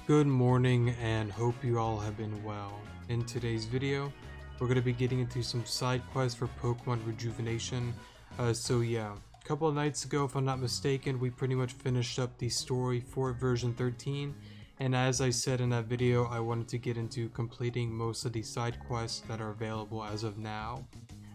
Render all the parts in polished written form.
Good morning and hope you all have been well. In today's video, we're going to be getting into some side quests for Pokemon Rejuvenation. A couple of nights ago, if I'm not mistaken, we pretty much finished up the story for version 13. And as I said in that video, I wanted to get into completing most of the side quests that are available as of now.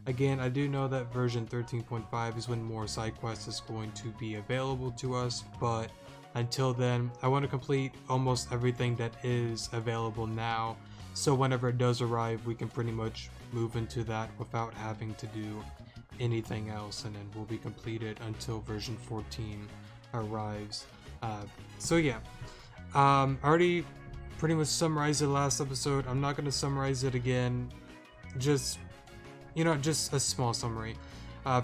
Again, I do know that version 13.5 is when more side quests is going to be available to us, but until then, I want to complete almost everything that is available now, so whenever it does arrive, we can pretty much move into that without having to do anything else, and then we'll be completed until version 14 arrives. I already pretty much summarized the last episode. I'm not going to summarize it again, just a small summary.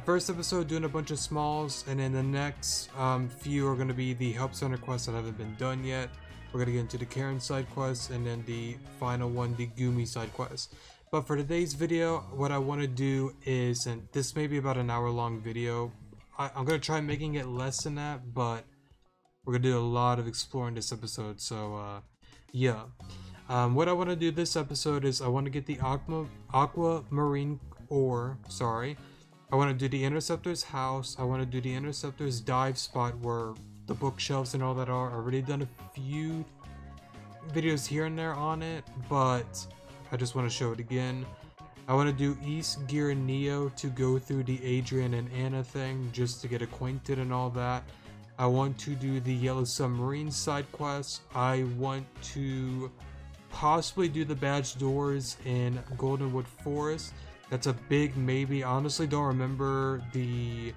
First episode doing a bunch of smalls, and then the next few are going to be the help center quests that haven't been done yet. We're going to get into the Karen side quests, and then the final one, the Gumi side quest. But for today's video, what I want to do is, and this may be about an hour long video, I'm going to try making it less than that, but we're going to do a lot of exploring this episode, so what I want to do this episode is I want to get the aquamarine ore, I want to do the Interceptor's house. I want to do the Interceptor's dive spot where the bookshelves and all that are. I've already done a few videos here and there on it, but I just want to show it again. I want to do East Gear Neo to go through the Adrian and Anna thing just to get acquainted and all that. I want to do the Yellow Submarine side quest. I want to possibly do the badge doors in Goldenwood Forest. That's a big maybe. I honestly don't remember the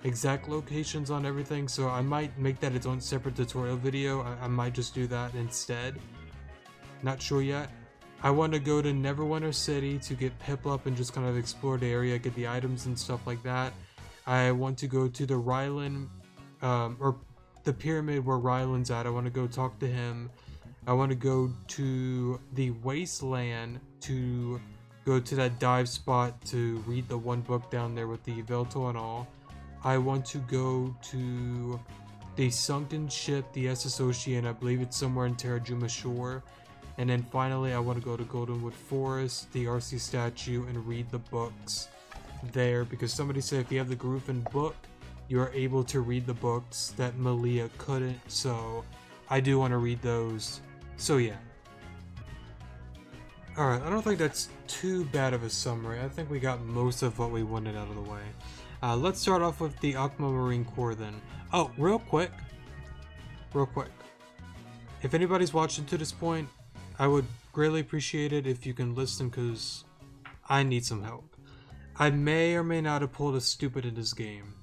exact locations on everything, so I might make that its own separate tutorial video. I might just do that instead. Not sure yet. I want to go to Neverwinter City to get Piplup and just kind of explore the area, get the items and stuff like that. I want to go to the Ryland, or the pyramid where Ryland's at. I want to go talk to him. I want to go to the Wasteland to go to that dive spot to read the one book down there with the Velto and all. I want to go to the sunken ship, the SS Ocean. I believe it's somewhere in Terrajuma Shore. And then finally, I want to go to Goldenwood Forest, the RC statue, and read the books there, because somebody said if you have the Griffin book, you are able to read the books that Malia couldn't. So I do want to read those. So yeah. Alright, I don't think that's too bad of a summary. I think we got most of what we wanted out of the way. Let's start off with the Aquamarine Core then. Oh, real quick. If anybody's watching to this point, I would greatly appreciate it if you can listen, because I need some help. I may or may not have pulled a stupid in this game.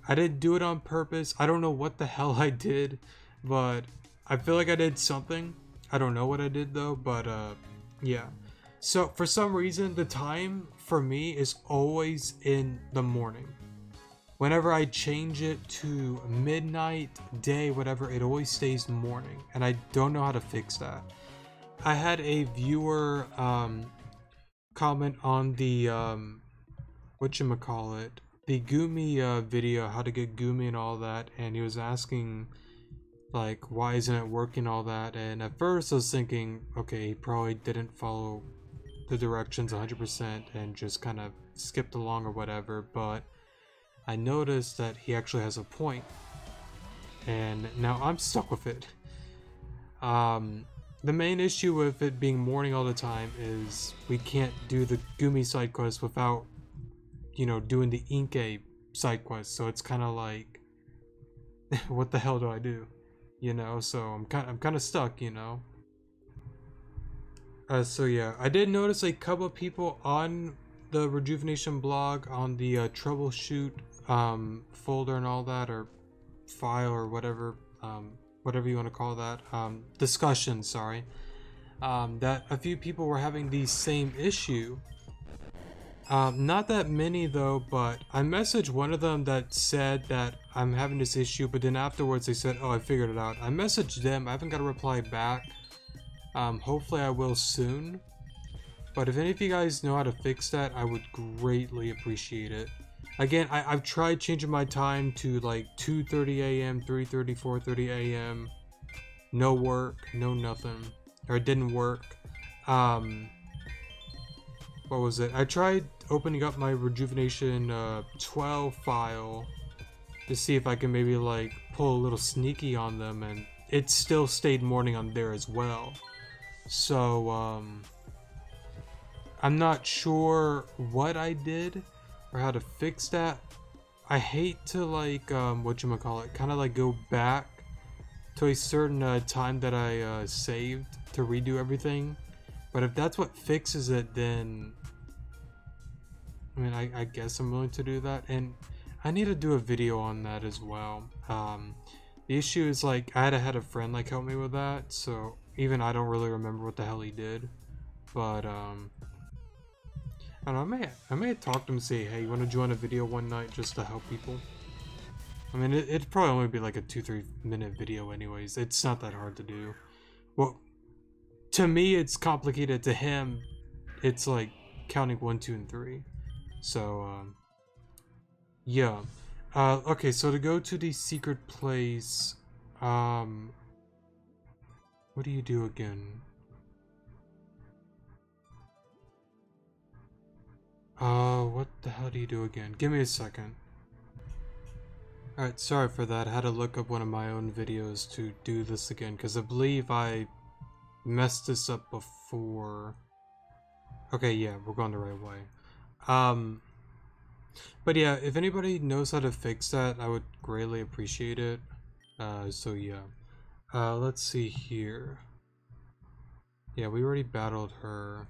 I didn't do it on purpose. I don't know what the hell I did, but I feel like I did something. I don't know what I did though, but yeah. So for some reason, the time for me is always in the morning. Whenever I change it to midnight, day, whatever, it always stays morning, and I don't know how to fix that. I had a viewer comment on the whatchamacallit, the Gumi video, how to get Gumi and all that, and he was asking like, why isn't it working, all that. And at first I was thinking, okay, he probably didn't follow the directions 100% and just kind of skipped along or whatever, but I noticed that he actually has a point, and now I'm stuck with it. The main issue with it being morning all the time is we can't do the Gumi side quest without, doing the Inkay side quest, so it's kind of like, what the hell do I do? So I'm kind of stuck, so yeah, I did notice a couple of people on the Rejuvenation blog on the troubleshoot folder and all that, or file, or whatever you want to call that, discussion, sorry, that a few people were having the same issue. Not that many though, but I messaged one of them that said that I'm having this issue, but then afterwards they said, oh, I figured it out. I messaged them, I haven't got a reply back. Hopefully I will soon. But if any of you guys know how to fix that, I would greatly appreciate it. Again, I've tried changing my time to like 2:30 a.m., 3:30, 4:30 a.m. no work, no nothing, or it didn't work. What was it? I tried opening up my Rejuvenation 12 file to see if I can maybe like pull a little sneaky on them, and it still stayed morning on there as well. So I'm not sure what I did or how to fix that. I hate to like whatchamacallit, kind of like go back to a certain time that I saved to redo everything. But if that's what fixes it, then I mean, I guess I'm willing to do that. And I need to do a video on that as well. The issue is like I had a friend like help me with that, so even I don't really remember what the hell he did. But I don't know, I may talk to him and say, hey, you want to join a video one night just to help people? I mean, it'd probably only be like a 2-3 minute video anyways. It's not that hard to do. Well, to me it's complicated. To him it's like counting 1, 2, and 3. So yeah. Okay, so to go to the secret place, what do you do again? What the hell do you do again? Give me a second. Alright, sorry for that. I had to look up one of my own videos to do this again, because I believe I messed this up before. Okay, yeah, we're going the right way. But yeah, if anybody knows how to fix that, I would greatly appreciate it. So yeah. Let's see here. Yeah, we already battled her.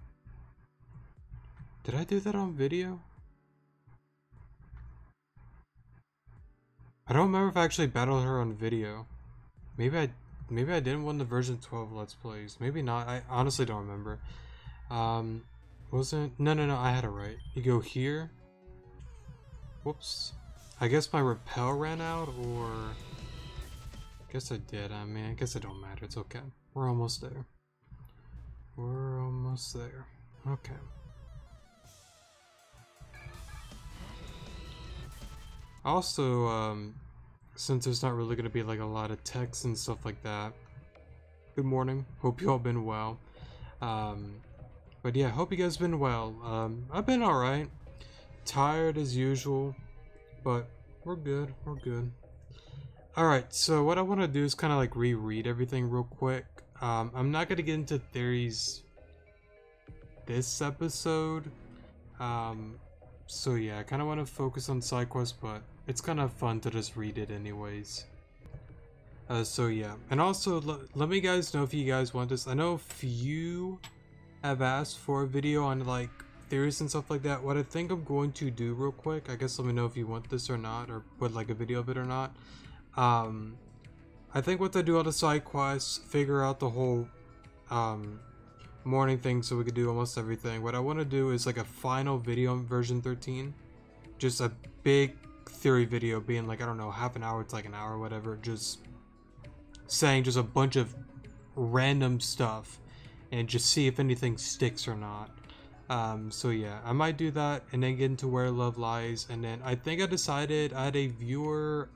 Did I do that on video? I don't remember if I actually battled her on video. Maybe I didn't win the version 12 Let's Plays. Maybe not. I honestly don't remember. Wasn't... No, I had it right. You go here. Whoops. I guess my repel ran out, or... I guess I did. I mean, I guess it don't matter. It's okay. We're almost there. We're almost there. Okay. Also, since there's not really going to be like a lot of text and stuff like that, good morning. Hope you all been well. But yeah, hope you guys been well. I've been alright. Tired as usual, but we're good. We're good. Alright, so what I want to do is kind of like reread everything real quick. I'm not going to get into theories this episode. So yeah, I kind of want to focus on side quests, but it's kind of fun to just read it anyways. So yeah, and also let me guys know if you guys want this. I know a few have asked for a video on like theories and stuff like that. What I think I'm going to do real quick, I guess let me know if you want this or not, or would like a video of it or not. I think what to do all the side quests, figure out the whole morning thing so we could do almost everything. What I want to do is like a final video on version 13, just a big theory video, being like, I don't know, half an hour to like an hour or whatever, just saying just a bunch of random stuff and just see if anything sticks or not. So yeah, I might do that and then get into Where Love Lies. And then I think I decided, I had a viewer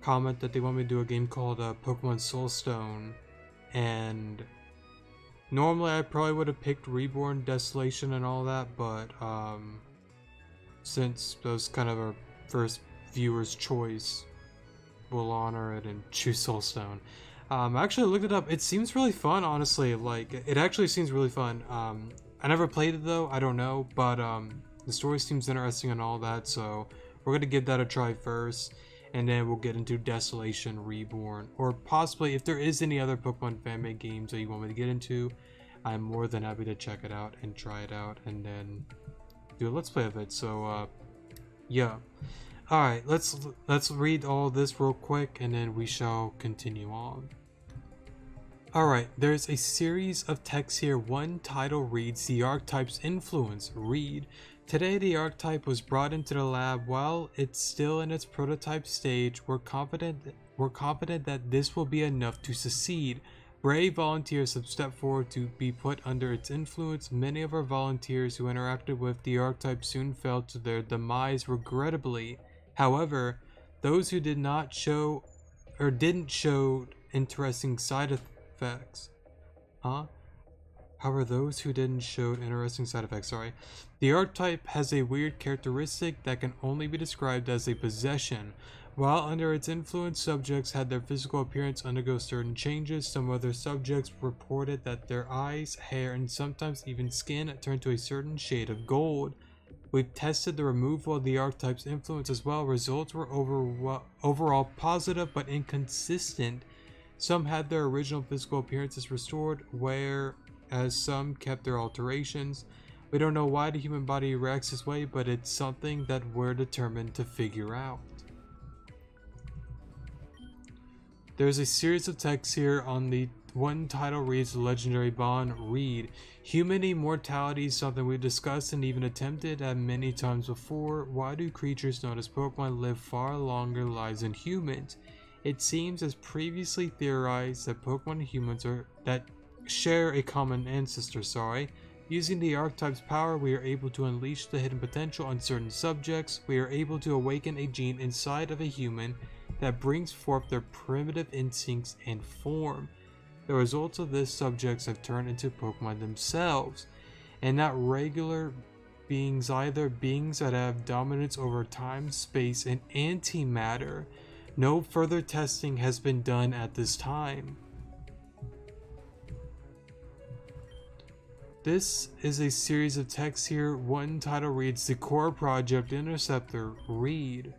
comment that they want me to do a game called Pokemon Soulstone, and normally I probably would have picked Reborn, Desolation, and all that, but since those kind of our first viewer's choice, we'll honor it and choose Soulstone. I actually looked it up. It seems really fun, honestly. Like, it actually seems really fun. I never played it though, I don't know, but the story seems interesting and all that, so we're gonna give that a try first, and then we'll get into Desolation, Reborn, or possibly if there is any other Pokemon fan-made games that you want me to get into, I'm more than happy to check it out and try it out and then do a let's play of it. So yeah, alright, let's read all this real quick and then we shall continue on. Alright, there's a series of texts here. One title reads, The Archetype's Influence. Read, today the archetype was brought into the lab. While it's still in its prototype stage, we're confident that this will be enough to succeed. Brave volunteers have stepped forward to be put under its influence. Many of our volunteers who interacted with the archetype soon fell to their demise, regrettably. However, those who didn't show interesting side effects. Huh? However, those who didn't showed interesting side effects, sorry. The archetype has a weird characteristic that can only be described as a possession. While under its influence, subjects had their physical appearance undergo certain changes. Some other subjects reported that their eyes, hair, and sometimes even skin turned to a certain shade of gold. We've tested the removal of the archetype's influence as well. Results were overall positive but inconsistent. Some had their original physical appearances restored, whereas some kept their alterations. We don't know why the human body reacts this way, but it's something that we're determined to figure out. There's a series of texts here on the one title reads the legendary bond. Read. Human immortality is something we've discussed and even attempted at many times before. Why do creatures known as Pokemon live far longer lives than humans? It seems, as previously theorized, that Pokemon and humans share a common ancestor. Using the archetype's power, we are able to unleash the hidden potential on certain subjects. We are able to awaken a gene inside of a human that brings forth their primitive instincts and form. The results of this, subjects have turned into Pokemon themselves, and not regular beings either, beings that have dominance over time, space, and antimatter. No further testing has been done at this time. This is a series of texts here. One title reads The Core Project Interceptor. Read.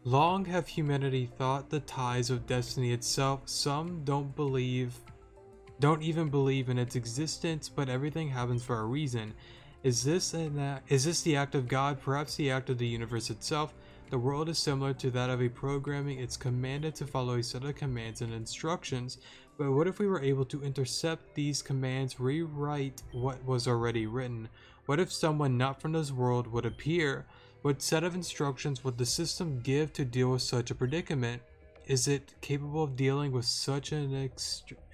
Long have humanity thought the ties of destiny itself. Some don't even believe in its existence, but everything happens for a reason. Is this the act of God? Perhaps the act of the universe itself? The world is similar to that of a programming. It's commanded to follow a set of commands and instructions. But what if we were able to intercept these commands, rewrite what was already written? What if someone not from this world would appear? What set of instructions would the system give to deal with such a predicament? Is it capable of dealing with such an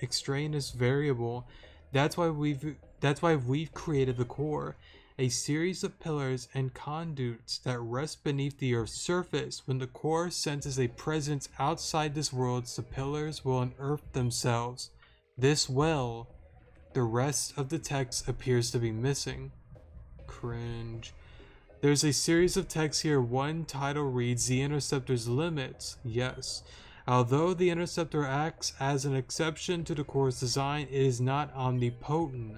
extraneous variable? That's why we've created the core, a series of pillars and conduits that rest beneath the Earth's surface. When the core senses a presence outside this world, the pillars will unearth themselves. This will. The rest of the text appears to be missing. Cringe. There's a series of texts here. One title reads The Interceptor's Limits. Yes. Although the Interceptor acts as an exception to the core's design, it is not omnipotent.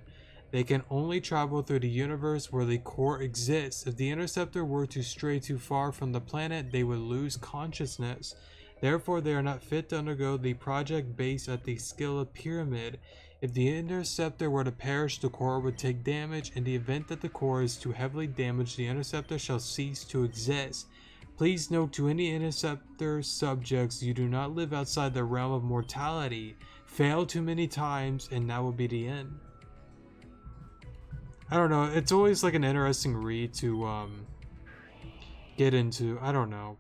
They can only travel through the universe where the core exists. If the Interceptor were to stray too far from the planet, they would lose consciousness. Therefore, they are not fit to undergo the project based at the Skilla Pyramid. If the Interceptor were to perish, the core would take damage. In the event that the core is too heavily damaged, the Interceptor shall cease to exist. Please note to any Interceptor subjects, you do not live outside the realm of mortality. Fail too many times and that will be the end. I don't know, it's always like an interesting read to get into. I don't know.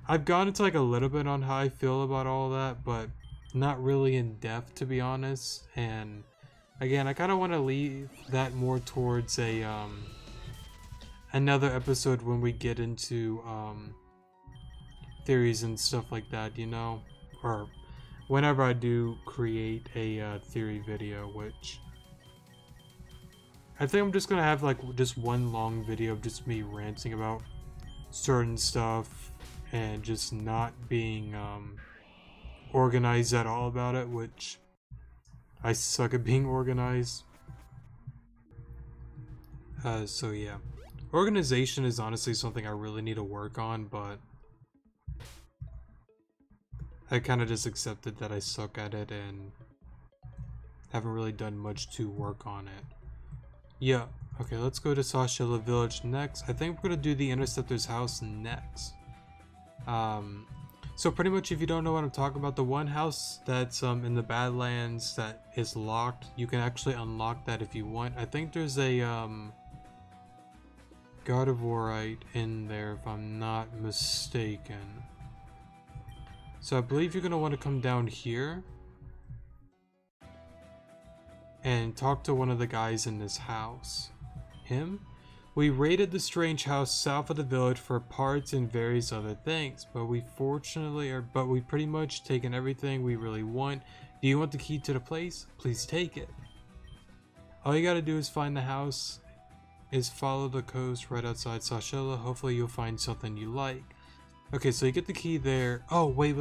I've gone into like a little bit on how I feel about all that, but not really in depth, to be honest. And again, I kind of want to leave that more towards a another episode when we get into theories and stuff like that, you know, or whenever I do create a theory video, which I think I'm just gonna have like just one long video of just me ranting about certain stuff and just not being organized at all about it, which I suck at being organized. So yeah, organization is honestly something I really need to work on, but I kind of just accepted that I suck at it and haven't really done much to work on it. Yeah, okay, let's go to Sashila Village next. I think we're gonna do the Interceptor's house next. So pretty much, if you don't know what I'm talking about, the one house that's in the Badlands that is locked, you can actually unlock that if you want. I think there's a Gardevoirite in there if I'm not mistaken. So I believe you're gonna want to come down here and talk to one of the guys in this house. Him? We raided the strange house south of the village for parts and various other things, but we pretty much taken everything we really want. Do you want the key to the place? Please take it. All you gotta do is find the house, follow the coast right outside Sashela. Hopefully you'll find something you like. Okay, so you get the key there. Oh, wait.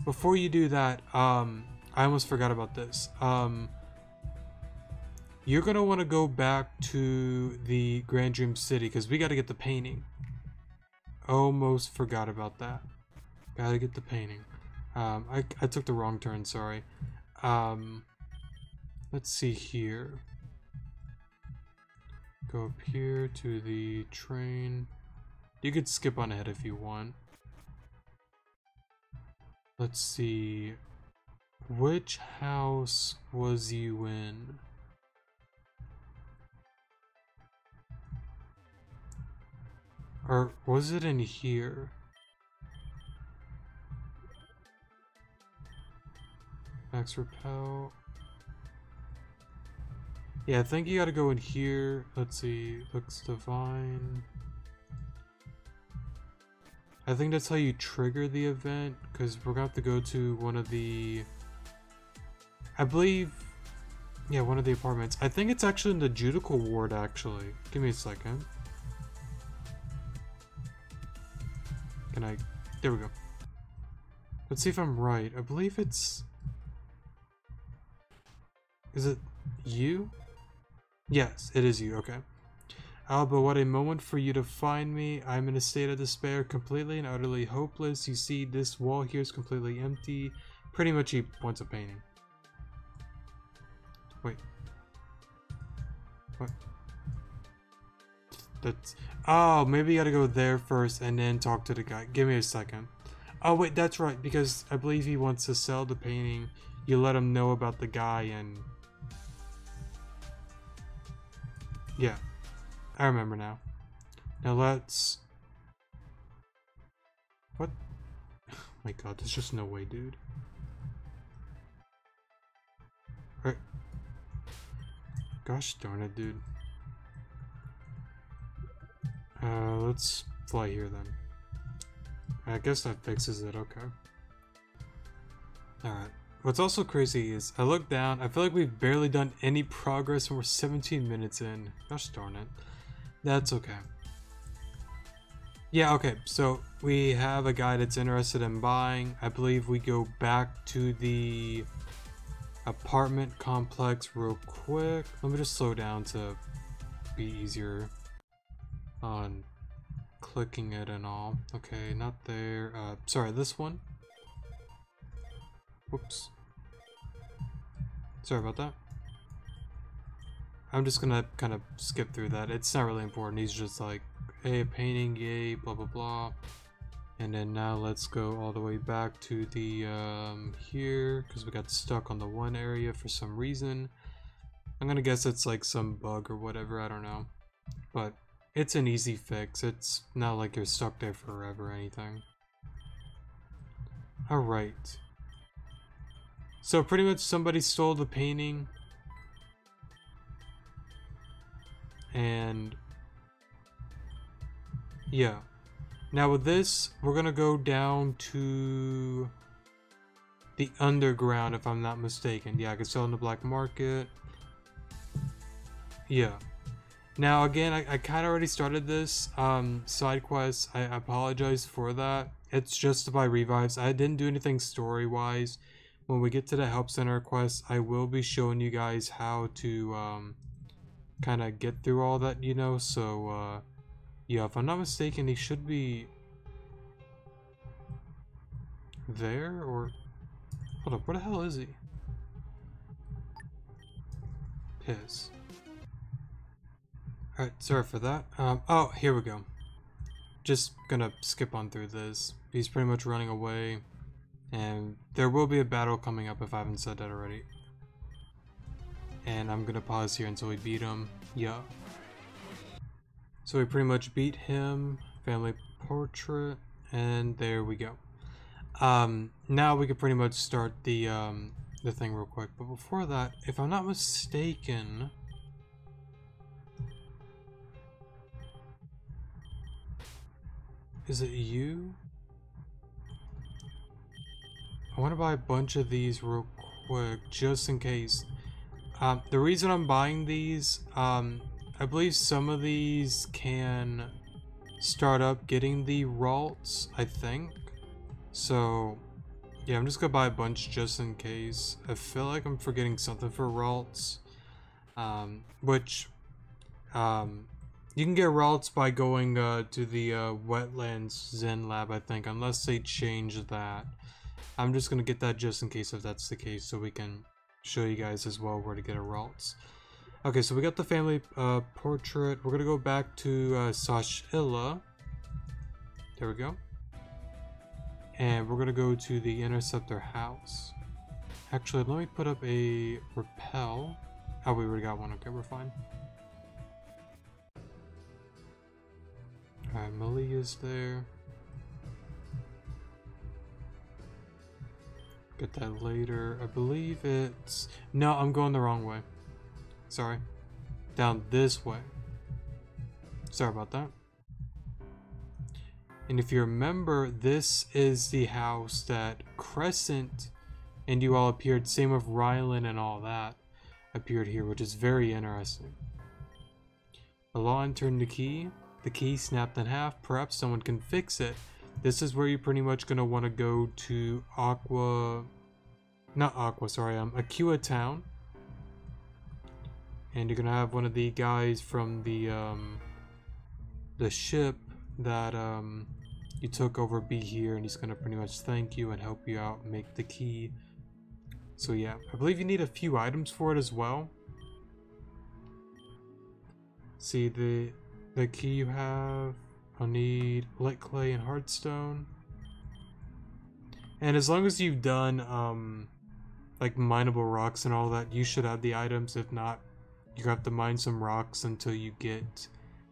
Before you do that, I almost forgot about this. You're gonna want to go back to the Grand Dream City because we gotta get the painting. Almost forgot about that. Gotta get the painting. I took the wrong turn, sorry. Let's see here. Go up here to the train. You could skip on ahead if you want. Let's see. Which house was you in? Or was it in here? Max repel. Yeah, I think you gotta go in here. Let's see. Looks divine. I think that's how you trigger the event, because we're gonna have to go to one of the... I believe... Yeah, one of the apartments. I think it's actually in the Judical Ward, actually. Give me a second. Can I... There we go. Let's see if I'm right. I believe it's... Is it you? Yes, it is you. Okay. Alba, what a moment for you to find me. I'm in a state of despair, completely and utterly hopeless. You see, this wall here is completely empty. Pretty much he wants a painting. Wait. What? That's... Oh, maybe you gotta go there first and then talk to the guy. Give me a second. Oh, wait, that's right, because I believe he wants to sell the painting. You let him know about the guy and... Yeah. I remember now. Now let's... What? Oh my god, there's just no way, dude. Right. Gosh darn it, dude. Let's fly here then. I guess that fixes it, okay. Alright. What's also crazy is, I look down, I feel like we've barely done any progress and we're 17 minutes in. Gosh darn it. That's okay. Yeah, okay, so we have a guy that's interested in buying. I believe we go back to the apartment complex real quick. Let me just slow down to be easier on clicking it and all. Okay, not there. Sorry, this one. Whoops. Sorry about that. I'm just gonna kind of skip through that. It's not really important. He's just like, hey, a painting, yay, blah blah blah. And then now let's go all the way back to the here, because we got stuck on the one area for some reason. I'm gonna guess it's like some bug or whatever, I don't know. But it's an easy fix. It's not like you're stuck there forever or anything. Alright. So pretty much somebody stole the painting. And yeah. Now with this, we're gonna go down to the underground if I'm not mistaken. Yeah, I can sell in the black market. Yeah. Now again, I kind of already started this side quest. I apologize for that. It's just to buy revives. I didn't do anything story wise. When we get to the help center quest, I will be showing you guys how to kind of get through all that, you know. So yeah, if I'm not mistaken, he should be there, or hold up, where the hell is he? Piss. Alright, sorry for that. Oh, here we go. Just gonna skip on through this. He's pretty much running away, and there will be a battle coming up if I haven't said that already. And I'm gonna pause here until we beat him. Yeah. So we pretty much beat him. Family portrait, and there we go. Now we can pretty much start the thing real quick. But before that, if I'm not mistaken, Is it you? I want to buy a bunch of these real quick, just in case. The reason I'm buying these, I believe some of these can start up getting the Ralts, I think. So, yeah, I'm just gonna buy a bunch just in case. I feel like I'm forgetting something for Ralts. You can get Ralts by going to the Wetlands Zen Lab, I think, unless they change that. I'm just gonna get that just in case if that's the case, so we can show you guys as well where to get a Ralts. Okay, so we got the family portrait. We're gonna go back to Sashilla. There we go. And we're gonna go to the Interceptor house. Actually, let me put up a repel. Oh, we already got one. Okay, we're fine. Alright, Malia's there. Get that later. I believe it's... No, I'm going the wrong way. Sorry. Down this way. Sorry about that. And if you remember, this is the house that Crescent and you all appeared. Same with Rylan and all that appeared here, which is very interesting. Alon turned the key. The key snapped in half. Perhaps someone can fix it. This is where you're pretty much going to want to go to Aqua Town. And you're going to have one of the guys from the ship that you took over be here, and he's going to pretty much thank you and help you out make the key. So yeah, I believe you need a few items for it as well. See the key you have. I'll need light clay and hardstone. And as long as you've done like mineable rocks and all that, you should have the items. If not, you have to mine some rocks until you get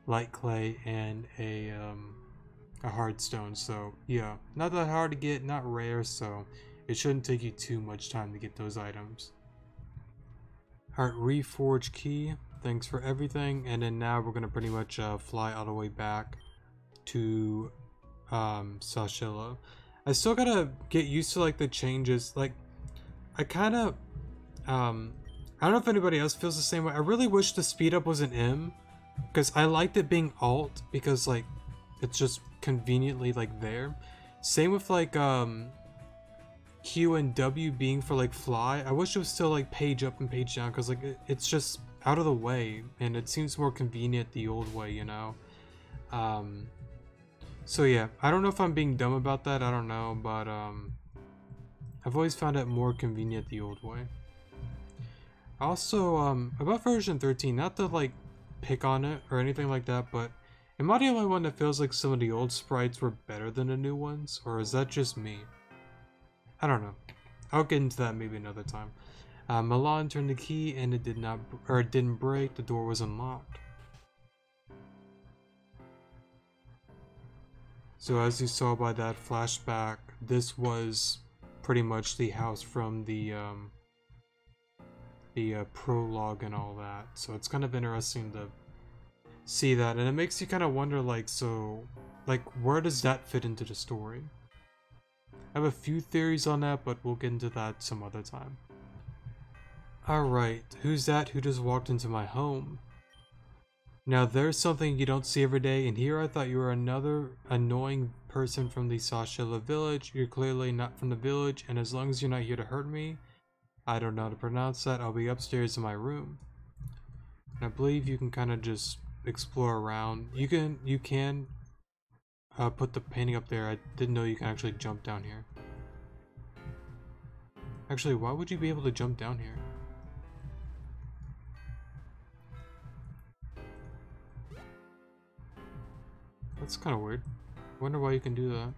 light clay and a hardstone. So yeah, not that hard to get, not rare, so it shouldn't take you too much time to get those items. Alright, reforge key. Thanks for everything. And then now we're gonna pretty much fly all the way back to Sashilla. I still gotta get used to like the changes. Like I kind of I don't know if anybody else feels the same way. I really wish the speed up was an M, because I liked it being alt, because like it's just conveniently like there. Same with like Q and W being for like fly. I wish it was still like page up and page down, because like it's just out of the way and it seems more convenient the old way, you know. So yeah, I don't know if I'm being dumb about that, I don't know, but I've always found it more convenient the old way. Also, about version 13, not to like pick on it or anything like that, but am I the only one that feels like some of the old sprites were better than the new ones, or is that just me? I don't know. I'll get into that maybe another time. Milan turned the key and it didn't break. The door was unlocked. So as you saw by that flashback, this was pretty much the house from the prologue and all that. So it's kind of interesting to see that, and it makes you kind of wonder, like, so, like, where does that fit into the story? I have a few theories on that, but we'll get into that some other time. Alright, who's that who just walked into my home? Now there's something you don't see every day, and here I thought you were another annoying person from the Sashilla village. You're clearly not from the village, and as long as you're not here to hurt me, I don't know how to pronounce that, I'll be upstairs in my room. And I believe you can kind of just explore around. You can put the painting up there. I didn't know you can actually jump down here. Actually, why would you be able to jump down here? That's kind of weird. Wonder why you can do that.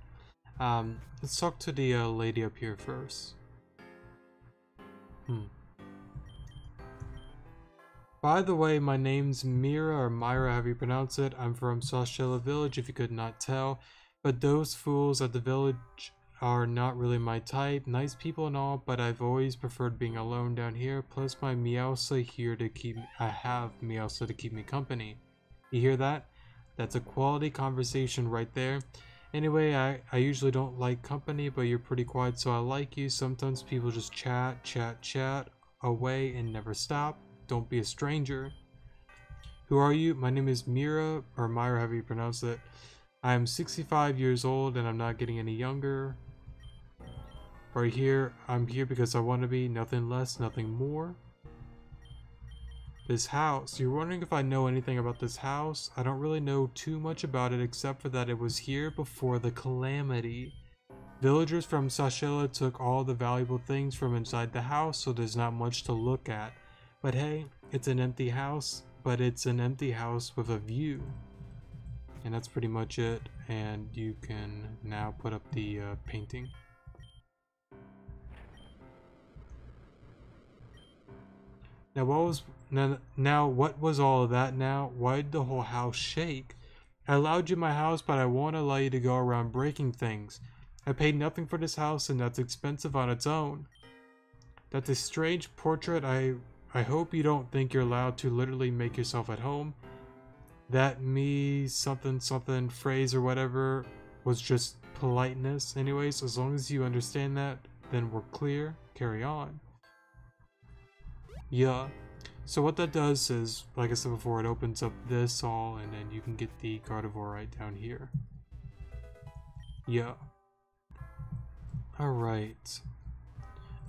Let's talk to the lady up here first. By the way, my name's Mira, or Myra, however you pronounce it. I'm from Sashilla Village, if you could not tell. But those fools at the village are not really my type. Nice people and all, but I've always preferred being alone down here. Plus my Meowsa here to keep me... I have Meowsa to keep me company. You hear that? That's a quality conversation right there. Anyway, I usually don't like company, but you're pretty quiet, so I like you. Sometimes people just chat away and never stop. Don't be a stranger. Who are you? My name is Mira, or Myra, however you pronounce it. I am 65 years old and I'm not getting any younger. Right here, I'm here because I want to be, nothing less, nothing more. This house. You're wondering if I know anything about this house? I don't really know too much about it except for that it was here before the calamity. Villagers from Sashela took all the valuable things from inside the house, so there's not much to look at. But hey, it's an empty house, but it's an empty house with a view. And that's pretty much it, and you can now put up the painting. Now what was all of that now? Why did the whole house shake? I allowed you in my house, but I won't allow you to go around breaking things. I paid nothing for this house, and that's expensive on its own. That's a strange portrait. I hope you don't think you're allowed to literally make yourself at home. That me something something phrase or whatever was just politeness. Anyways, as long as you understand that, then we're clear. Carry on. Yeah. So what that does is, like I said before, it opens up this all, and then you can get the Gardevoir right down here. Yeah. Alright.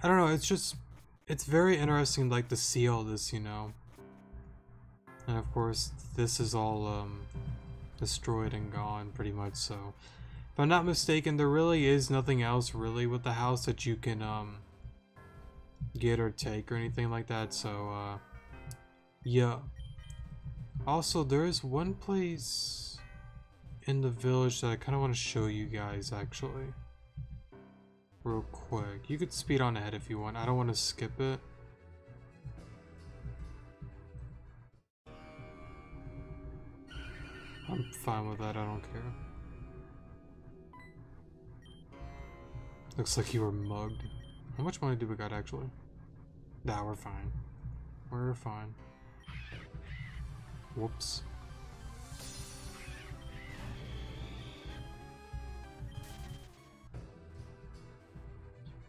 I don't know, it's very interesting, like, to see all this, you know. And of course, this is all, destroyed and gone, pretty much, so. If I'm not mistaken, there really is nothing else, really, with the house that you can, get or take or anything like that, so, yeah. Also, there is one place in the village that I kind of want to show you guys, actually. Real quick. You could speed on ahead if you want. I don't want to skip it. I'm fine with that, I don't care. Looks like you were mugged. How much money do we got, actually? Nah, we're fine. We're fine. Whoops.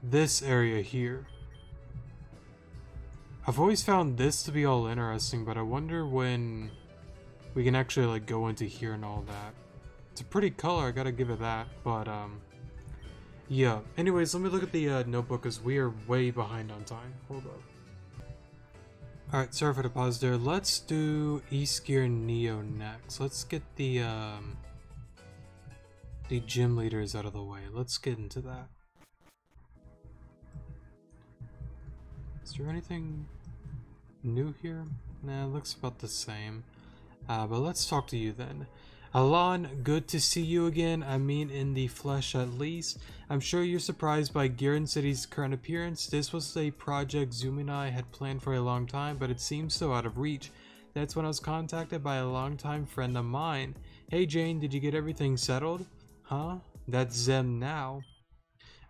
This area here. I've always found this to be all interesting, but I wonder when we can actually, like, go into here and all that. It's a pretty color, I gotta give it that, but, yeah. Anyways, let me look at the notebook, because we are way behind on time. Hold up. Alright, sorry for the pause there. Let's do East Gear Neo next. Let's get the gym leaders out of the way. Let's get into that. Is there anything new here? Nah, it looks about the same. But let's talk to you then. Alon, good to see you again. I mean, in the flesh at least. I'm sure you're surprised by Giron City's current appearance. This was a project Zoom and I had planned for a long time, but it seems so out of reach. That's when I was contacted by a longtime friend of mine. Hey Jane, did you get everything settled? Huh? That's Zem now.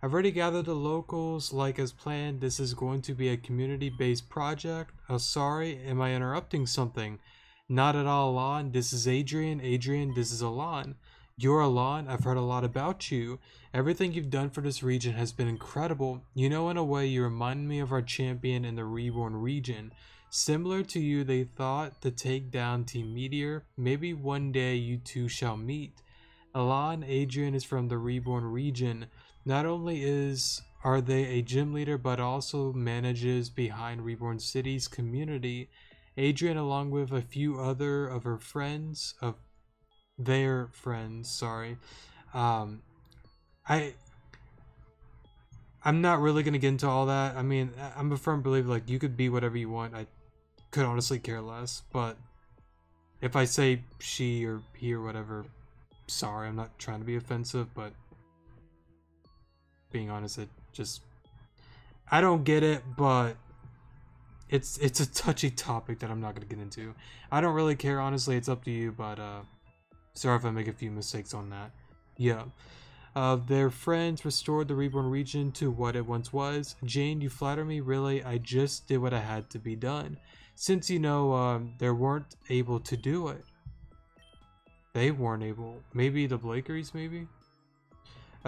I've already gathered the locals like as planned. This is going to be a community-based project. Oh, sorry, am I interrupting something? Not at all, Alon. This is Adrian. Adrian, this is Alon. You're Alon. I've heard a lot about you. Everything you've done for this region has been incredible. You know, in a way, you remind me of our champion in the Reborn region. Similar to you, they thought to take down Team Meteor. Maybe one day you two shall meet. Alon, Adrian is from the Reborn region. Not only are they a gym leader, but also manages behind Reborn City's community. Adrian, along with a few other of her friends, sorry. I'm not really gonna get into all that. I mean, I'm a firm believer, like, you could be whatever you want. I could honestly care less, but if I say she or he or whatever, sorry, I'm not trying to be offensive, but being honest, I don't get it, but it's a touchy topic that I'm not gonna get into. I don't really care, honestly. It's up to you, but sorry if I make a few mistakes on that. Yeah. Their friends restored the Reborn region to what it once was. Jane, you flatter me, really. I just did what I had to be done. Since, you know, they weren't able to do it. They weren't able. Maybe the Blakeries, maybe?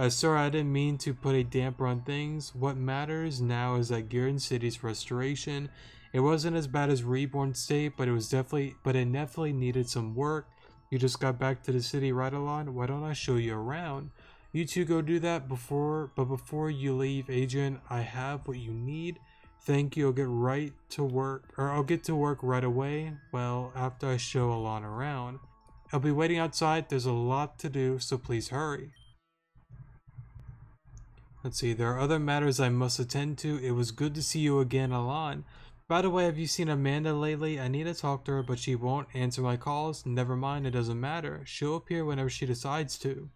Sorry, I didn't mean to put a damper on things. What matters now is that Giron City's restoration. It wasn't as bad as Reborn State, but it definitely needed some work. You just got back to the city, right, Alon? Why don't I show you around? You two go do that before you leave, Agent, I have what you need. Thank you. I'll get to work right away. Well, after I show Alon around. I'll be waiting outside. There's a lot to do, so please hurry. Let's see, there are other matters I must attend to. It was good to see you again, Alon. By the way, have you seen Amanda lately? I need to talk to her, but she won't answer my calls. Never mind, it doesn't matter. She'll appear whenever she decides to.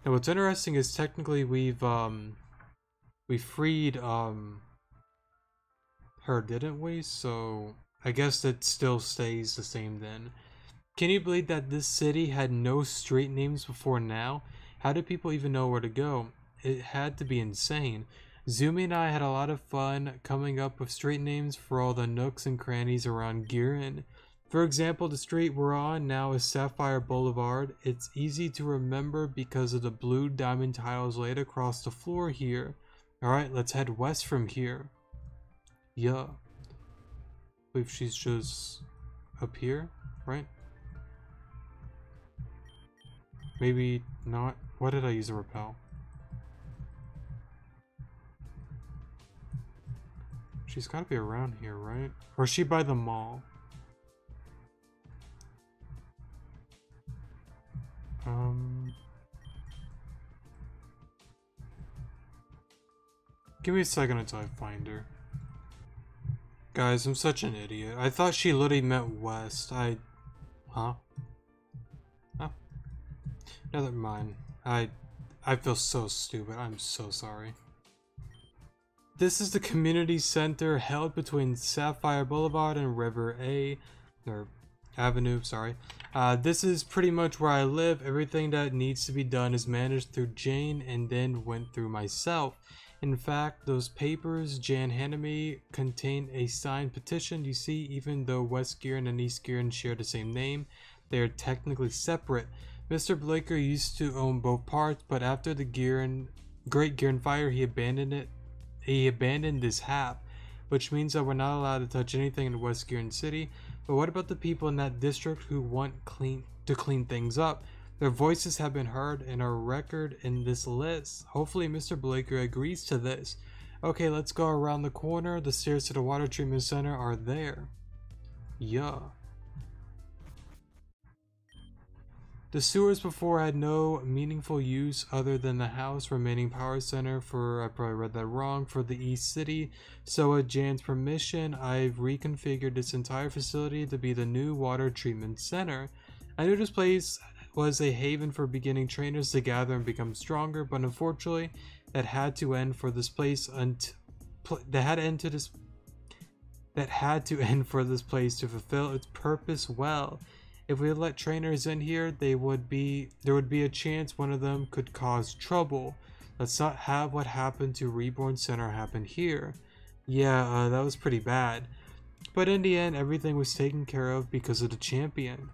Now what's interesting is technically we freed her, didn't we? So I guess that still stays the same then. Can you believe that this city had no street names before now? How did people even know where to go? It had to be insane. Zumi and I had a lot of fun coming up with street names for all the nooks and crannies around Giron. For example, the street we're on now is Sapphire Boulevard. It's easy to remember because of the blue diamond tiles laid across the floor here. Alright, let's head west from here. Yeah. I believe she's just up here, right? Maybe not. Why did I use a repel? She's gotta be around here, right? Or is she by the mall? Give me a second until I find her. Guys, I'm such an idiot. I thought she literally meant west. Huh? Oh. Never mind. I feel so stupid. I'm so sorry. This is the community center held between Sapphire Boulevard and Avenue, sorry. This is pretty much where I live. Everything that needs to be done is managed through Jane and then went through myself. In fact, those papers Jan handed me contain a signed petition. You see, even though West Giron and East Giron share the same name, they are technically separate. Mr. Blaker used to own both parts, but after the Great Giron Fire, he abandoned it. He abandoned this half, which means that we're not allowed to touch anything in West Giron City. But what about the people in that district who want to clean things up? Their voices have been heard and are recorded in this list. Hopefully Mr. Blaker agrees to this. Okay, let's go around the corner. The stairs to the water treatment center are there. Yeah. The sewers before had no meaningful use other than the house remaining power center for, I probably read that wrong, for the East City. So with Jan's permission, I've reconfigured this entire facility to be the new water treatment center. I knew this place was a haven for beginning trainers to gather and become stronger, but unfortunately that had to end for this place that had to end for this place to fulfill its purpose well. If we let trainers in here, there would be a chance one of them could cause trouble. Let's not have what happened to Reborn Center happen here. Yeah, that was pretty bad. But in the end, everything was taken care of because of the champion.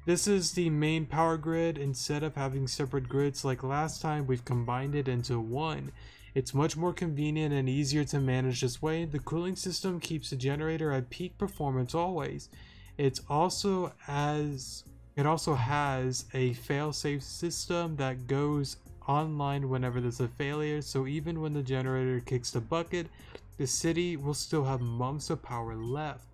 This is the main power grid. Instead of having separate grids like last time, we've combined it into one. It's much more convenient and easier to manage this way. The cooling system keeps the generator at peak performance always. It also has a fail-safe system that goes online whenever there's a failure, so even when the generator kicks the bucket, the city will still have months of power left.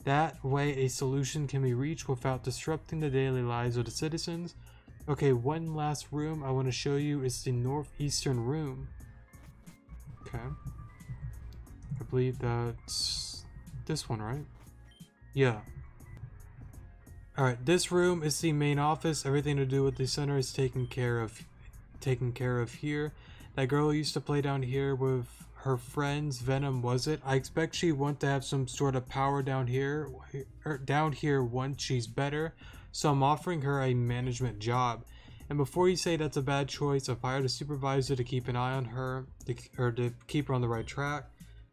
That way a solution can be reached without disrupting the daily lives of the citizens. Okay, one last room I want to show you is the Northeastern Room. Okay. I believe that's this one, right? Yeah. Alright, this room is the main office. Everything to do with the center is taken care of here. That girl used to play down here with her friends, Venom, was it? I expect she wants to have some sort of power down here once she's better, so I'm offering her a management job. And before you say that's a bad choice, I've hired a supervisor to keep an eye on her, to keep her on the right track.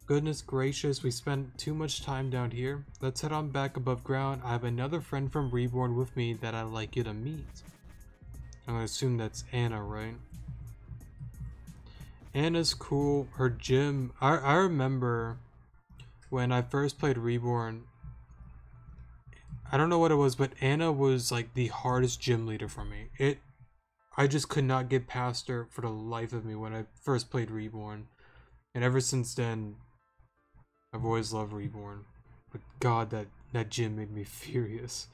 Goodness gracious, we spent too much time down here. Let's head on back above ground. I have another friend from Reborn with me that I'd like you to meet. I'm gonna assume that's Anna, right? Anna's cool. Her gym, I remember when I first played Reborn, I don't know what it was, but Anna was like the hardest gym leader for me. I just could not get past her for the life of me when I first played Reborn. And ever since then, I've always loved Reborn. But God, that gym made me furious.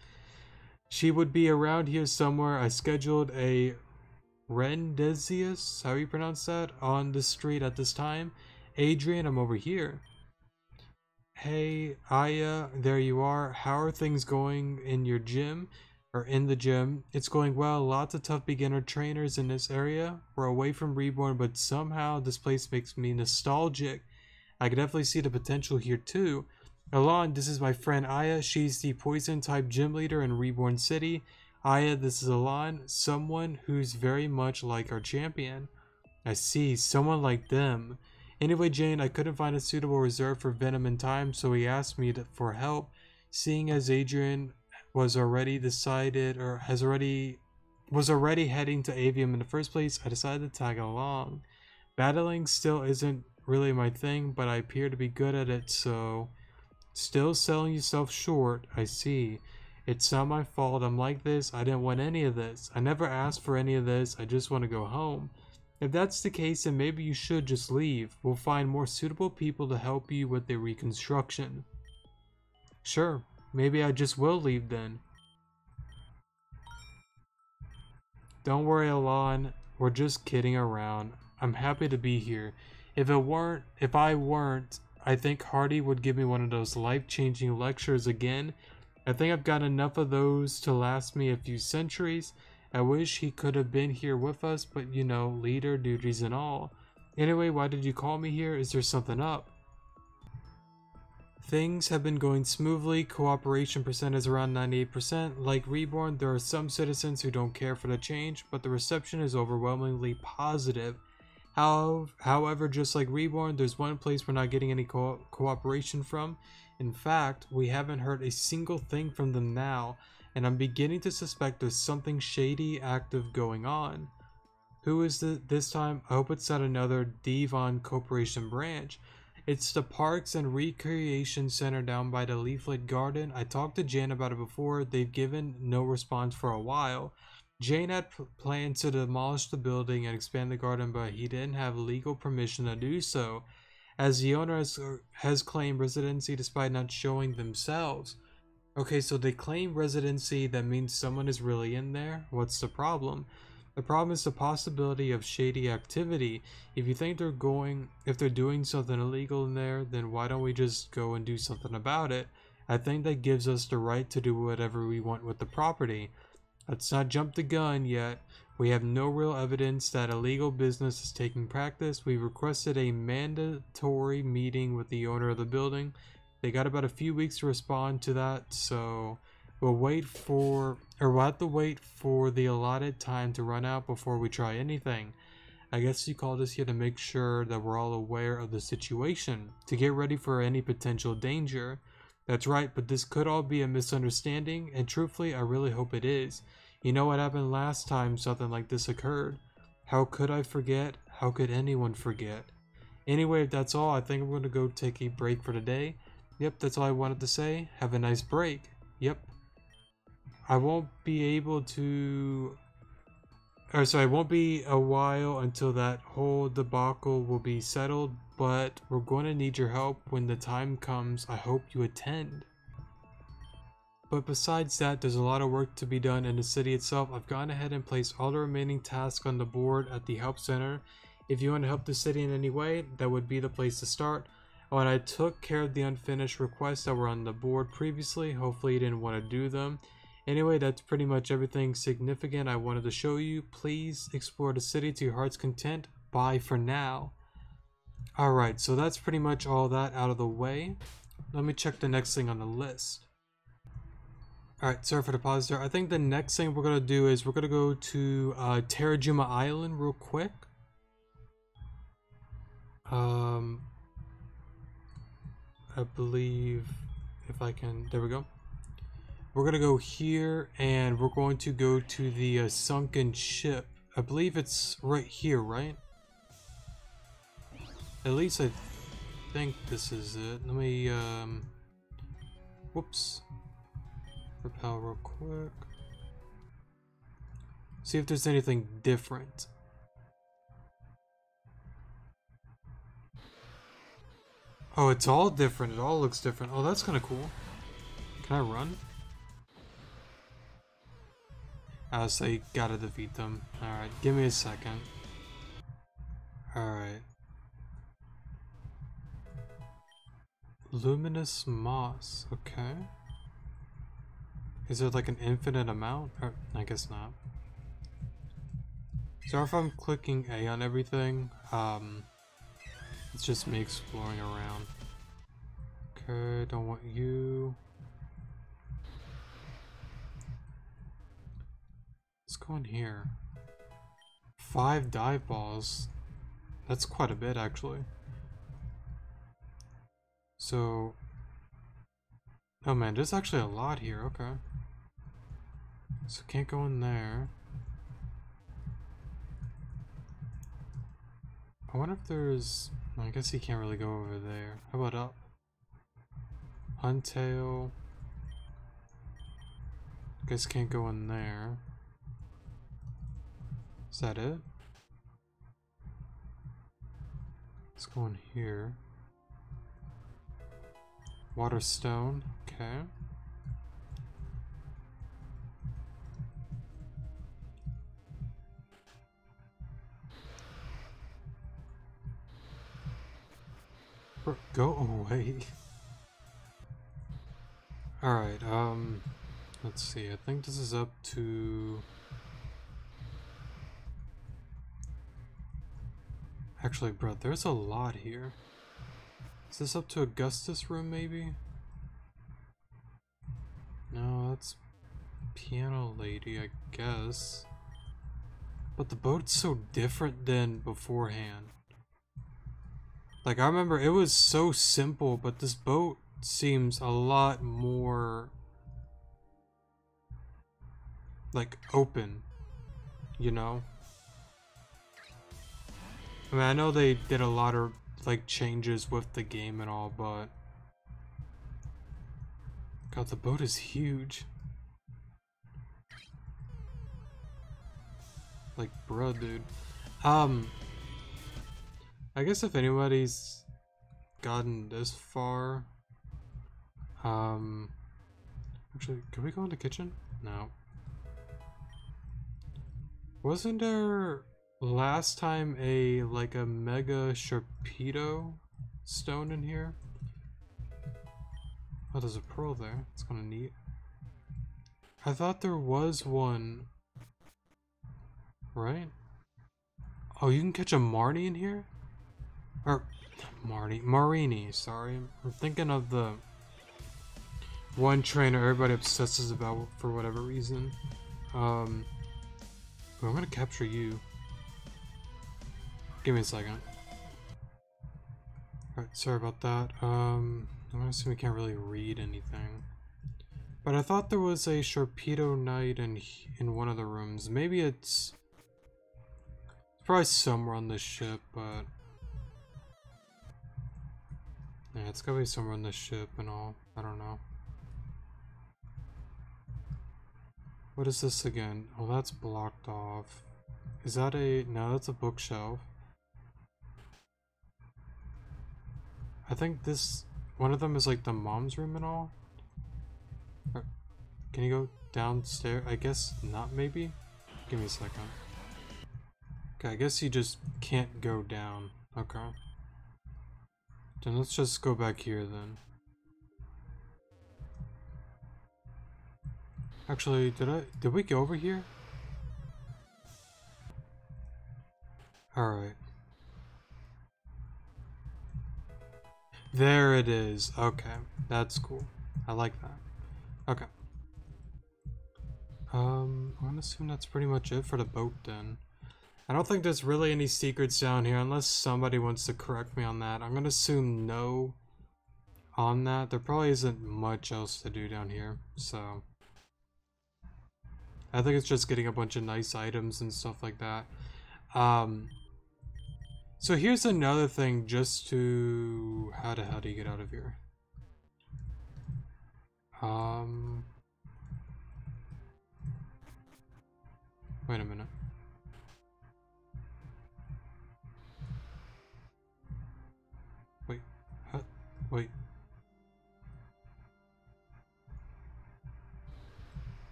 She would be around here somewhere. I scheduled a Rendesius, how you pronounce that, on the street at this time. Adrian, I'm over here. Hey, Aya, there you are. How are things going in your gym? Or in the gym? It's going well. Lots of tough beginner trainers in this area. We're away from Reborn, but somehow this place makes me nostalgic. I can definitely see the potential here too. Alon, this is my friend Aya. She's the poison type gym leader in Reborn City. Aya, this is Alon, someone who's very much like our champion. I see, someone like them. Anyway, Jane, I couldn't find a suitable reserve for Venom in time, so he asked me for help. Seeing as Adrian was already decided, or was already heading to Avium in the first place, I decided to tag along. Battling still isn't really my thing, but I appear to be good at it, so... Still selling yourself short, I see. It's not my fault I'm like this. I didn't want any of this. I never asked for any of this. I just want to go home. If that's the case, then maybe you should just leave. We'll find more suitable people to help you with the reconstruction. Sure, maybe I just will leave then. Don't worry, Alon. We're just kidding around. I'm happy to be here. If I weren't, I think Hardy would give me one of those life-changing lectures again. I think I've got enough of those to last me a few centuries. I wish he could have been here with us, but you know, leader duties and all. Anyway, why did you call me here? Is there something up? Things have been going smoothly. Cooperation percent is around 98%. Like Reborn, there are some citizens who don't care for the change, but the reception is overwhelmingly positive. However, just like Reborn, there's one place we're not getting any cooperation from. In fact, we haven't heard a single thing from them now, and I'm beginning to suspect there's something shady active going on. Who is this time? I hope it's not another Devon Corporation branch. It's the Parks and Recreation Center down by the Leaflet Garden. I talked to Jan about it before. They've given no response for a while. Jane had planned to demolish the building and expand the garden, but he didn't have legal permission to do so, as the owner has claimed residency despite not showing themselves. Okay, so they claim residency, that means someone is really in there? What's the problem? The problem is the possibility of shady activity. If you think if they're doing something illegal in there, then why don't we just go and do something about it? I think that gives us the right to do whatever we want with the property. Let's not jump the gun yet. We have no real evidence that illegal business is taking practice. We requested a mandatory meeting with the owner of the building. They got about a few weeks to respond to that, so we'll have to wait for the allotted time to run out before we try anything. I guess you called us here to make sure that we're all aware of the situation, to get ready for any potential danger. That's right, but this could all be a misunderstanding, and truthfully, I really hope it is. You know what happened last time something like this occurred? How could I forget? How could anyone forget? Anyway, if that's all, I think I'm going to go take a break for today. Yep, that's all I wanted to say. Have a nice break. Yep. I won't be a while until that whole debacle will be settled, but we're going to need your help when the time comes. I hope you attend. But besides that, there's a lot of work to be done in the city itself. I've gone ahead and placed all the remaining tasks on the board at the help center. If you want to help the city in any way, that would be the place to start. Oh, and I took care of the unfinished requests that were on the board previously. Hopefully you didn't want to do them. Anyway, that's pretty much everything significant I wanted to show you. Please explore the city to your heart's content. Bye for now. Alright, so that's pretty much all that out of the way. Let me check the next thing on the list. Alright, sorry for the pause there. I think the next thing we're going to do is we're going to go to Terrajuma Island real quick. I believe if I can, there we go. we're gonna go here, and we're going to go to the sunken ship. I believe it's right here, right? At least I think this is it. Let me, whoops. Repel real quick. See if there's anything different. Oh, it's all different. It all looks different. Oh, that's kind of cool. Can I run? So you gotta defeat them. Alright, give me a second. Alright. Luminous moss. Okay. Is there like an infinite amount? Or, I guess not. So if I'm clicking A on everything, it's just me exploring around. Okay, don't want you. Let's go in here. 5 dive balls. That's quite a bit, actually. So... oh man, there's actually a lot here, okay. So can't go in there. I wonder if there's... I guess he can't really go over there. How about up? Untail. Guess can't go in there. Is that it? Let's go in here. Waterstone. Okay. Go away. Alright, let's see. I think this is up to... actually, bro, there's a lot here. Is this up to Augustus' room, maybe? No, that's Piano Lady, I guess. But the boat's so different than beforehand. Like, I remember it was so simple, but this boat seems a lot more... like, open. You know? I mean, I know they did a lot of, like, changes with the game and all, but... God, the boat is huge. Like, bruh, dude. I guess if anybody's gotten this far... actually, can we go in the kitchen? No. Wasn't there... last time like a mega Sharpedo stone in here? Oh, there's a pearl there. It's kind of neat. I thought there was one. Right? Oh, you can catch a Marnie in here? Or, Marini, sorry. I'm thinking of the one trainer everybody obsesses about for whatever reason. I'm gonna capture you. Give me a second. Alright, sorry about that. I'm gonna assume we can't really read anything. But I thought there was a Sharpedo Knight in one of the rooms. Maybe it's probably somewhere on this ship, but... yeah, it's gotta be somewhere on this ship and all. I don't know. What is this again? Oh, that's blocked off. Is that a... no, that's a bookshelf. I think this... one of them is like the mom's room and all. Or, can you go downstairs? I guess not, maybe? Give me a second. Okay, I guess you just can't go down. Okay. Then let's just go back here then. Actually, did we go over here? Alright. There it is. Okay, that's cool. I like that. Okay. I'm gonna assume that's pretty much it for the boat then. I don't think there's really any secrets down here unless somebody wants to correct me on that. I'm gonna assume no on that. There probably isn't much else to do down here, so I think it's just getting a bunch of nice items and stuff like that. So here's another thing just to... How the hell do you get out of here? Wait a minute. Wait. Wait.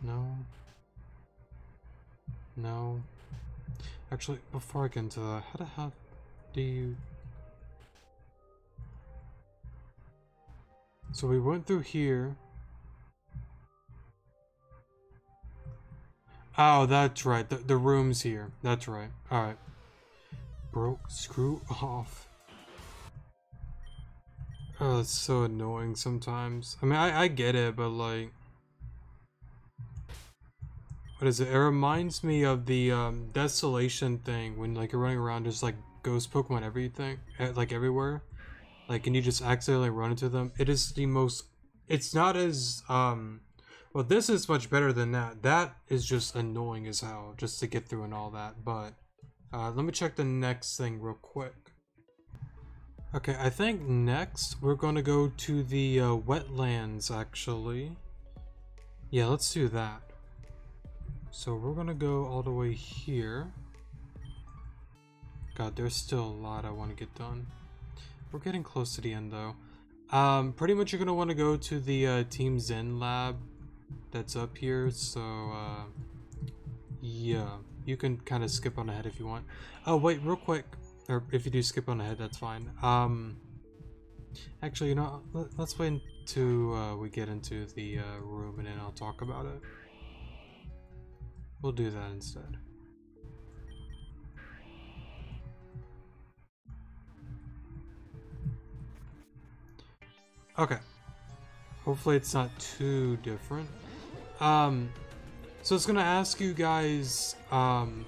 No. No. Actually, before I get into that, how the hell do you... So we went through here. Oh, that's right. The room's here. That's right. Alright. Bro, screw off. Oh, it's so annoying sometimes. I mean, I get it, but like... What is it? It reminds me of the Desolation thing when like you're running around, there's like ghost Pokemon everything, like everywhere. Like, and you just accidentally run into them. It is the most... It's not as... Well, this is much better than that. That is just annoying as hell, just to get through and all that. But let me check the next thing real quick. Okay, I think next we're going to go to the Wetlands, actually. Yeah, let's do that. So we're going to go all the way here. God, there's still a lot I want to get done. We're getting close to the end, though. Pretty much you're going to want to go to the Team Zen lab that's up here, so yeah, you can kind of skip on ahead if you want. Oh wait, real quick, or if you do skip on ahead, that's fine. Actually, you know, let's wait until we get into the room and then I'll talk about it. We'll do that instead. Okay, hopefully it's not too different. So it's gonna ask you guys, and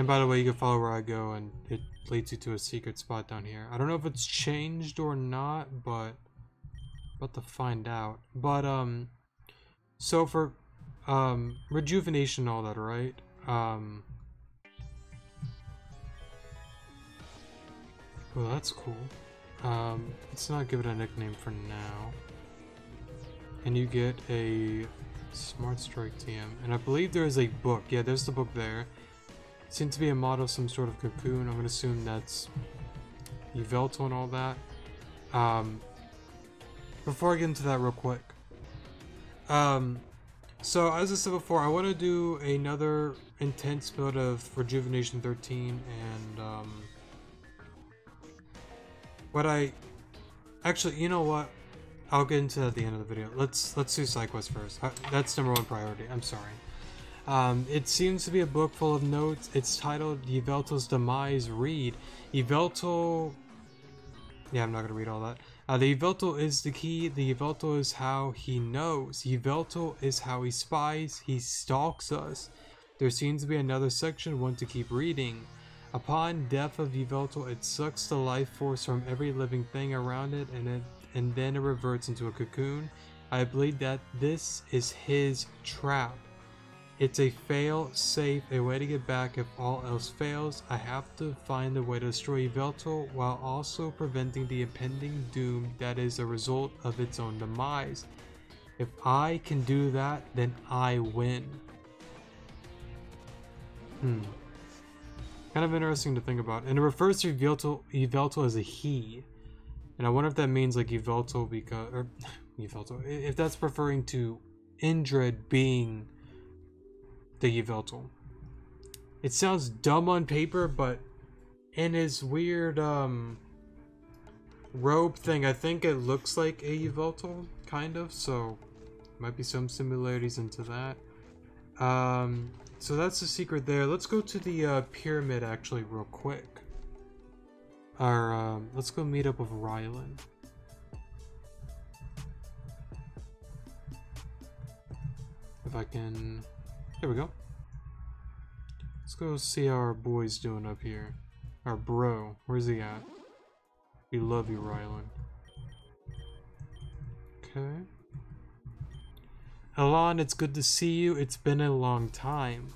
by the way, you can follow where I go and it leads you to a secret spot down here. I don't know if it's changed or not, but about to find out. But so for rejuvenation and all that, right? Well, that's cool. Let's not give it a nickname for now. And you get a Smart Strike TM. And I believe there is a book. Yeah, there's the book there. Seems to be a model of some sort of cocoon. I'm gonna assume that's Yveltal and all that. Before I get into that real quick. So as I said before, I want to do another intense build of Rejuvenation 13 and what I actually, you know what? I'll get into that at the end of the video. Let's do side quests first. That's number one priority. I'm sorry. It seems to be a book full of notes. It's titled Yveltal's Demise. Read. Yveltal... Yeah, I'm not going to read all that. The Yveltal is the key. The Yveltal is how he knows. Yveltal is how he spies. He stalks us. There seems to be another section, one to keep reading. Upon death of Yveltal, it sucks the life force from every living thing around it, and then it reverts into a cocoon. I believe that this is his trap. It's a fail-safe, a way to get back if all else fails. I have to find a way to destroy Yveltal while also preventing the impending doom that is a result of its own demise. If I can do that, then I win. Kind of interesting to think about. And it refers to Yveltal as a he. And I wonder if that means like Yveltal because... or Yveltal. If that's referring to Indred being the Yveltal. It sounds dumb on paper, but in his weird robe thing, I think it looks like a Yveltal, kind of, so might be some similarities into that. So that's the secret there. Let's go to the pyramid actually real quick. Or let's go meet up with Rylan. If I can... There we go. Let's go see how our boy's doing up here. Our bro. Where's he at? We love you, Rylan. Okay. Alon, it's good to see you. It's been a long time.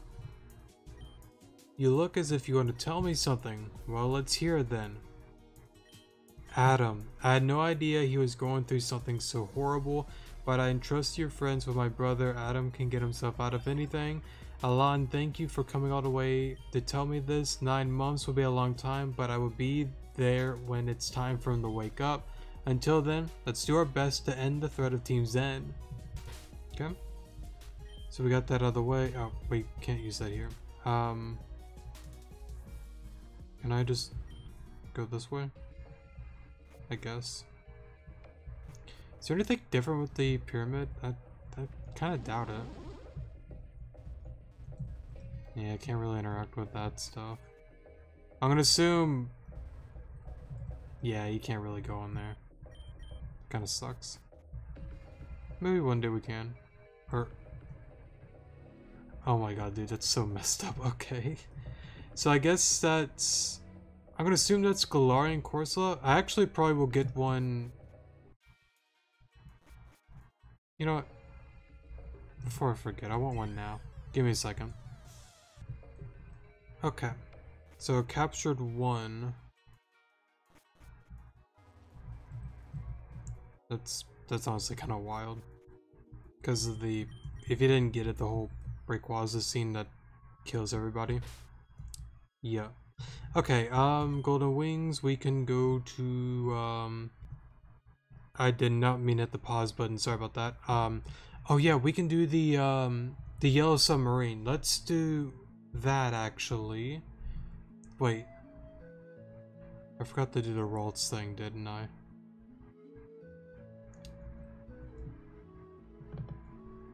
You look as if you want to tell me something. Well, let's hear it then. Adam, I had no idea he was going through something so horrible, but I entrust your friends with my brother. Adam can get himself out of anything. Alon, thank you for coming all the way to tell me this. 9 months will be a long time, but I will be there when it's time for him to wake up. Until then, let's do our best to end the threat of Team Zen. Okay. So we got that out of the way. Oh, wait, can't use that here. Can I just go this way? I guess. Is there anything different with the pyramid? I kind of doubt it. Yeah, I can't really interact with that stuff. I'm gonna assume... Yeah, you can't really go in there. Kind of sucks. Maybe one day we can. Or... Oh my god, dude, that's so messed up. Okay. So I guess that's... I'm gonna assume that's Galarian Corsola. I actually probably will get one... You know what? Before I forget, I want one now. Give me a second. Okay. So captured one. That's honestly kind of wild. Because of the... If you didn't get it, the whole Breakwaza scene that kills everybody. Yeah. Okay, Golden Wings, we can go to, I did not mean hit the pause button, sorry about that. Oh yeah, we can do the Yellow Submarine. Let's do that, actually. Wait. I forgot to do the Ralts thing, didn't I?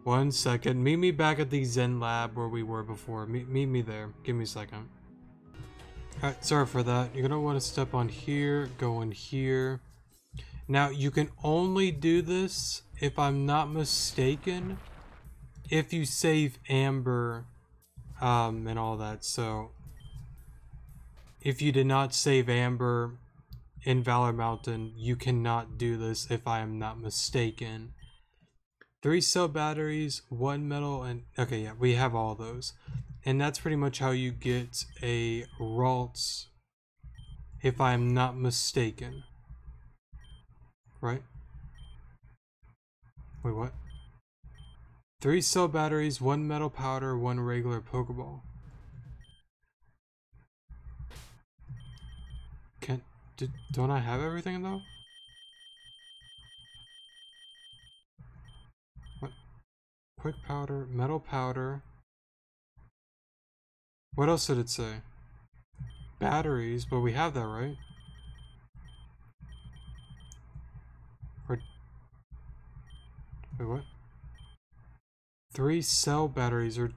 One second. Meet me back at the Zen lab where we were before. Meet me there. Give me a second. Alright, sorry for that. You're gonna want to step on here, go in here. Now, you can only do this, if I'm not mistaken, if you save Amber, and all that. So, if you did not save Amber in Valor Mountain, you cannot do this if I am not mistaken. 3 cell batteries, 1 metal, and... Okay, yeah, we have all those. And that's pretty much how you get a Ralts, if I'm not mistaken. Right? Wait, what? 3 cell batteries, 1 metal powder, 1 regular Pokeball. Don't I have everything though? What? Quick powder, metal powder. What else did it say? Batteries, but we have that, right? Or... Wait, what? 3 cell batteries, or...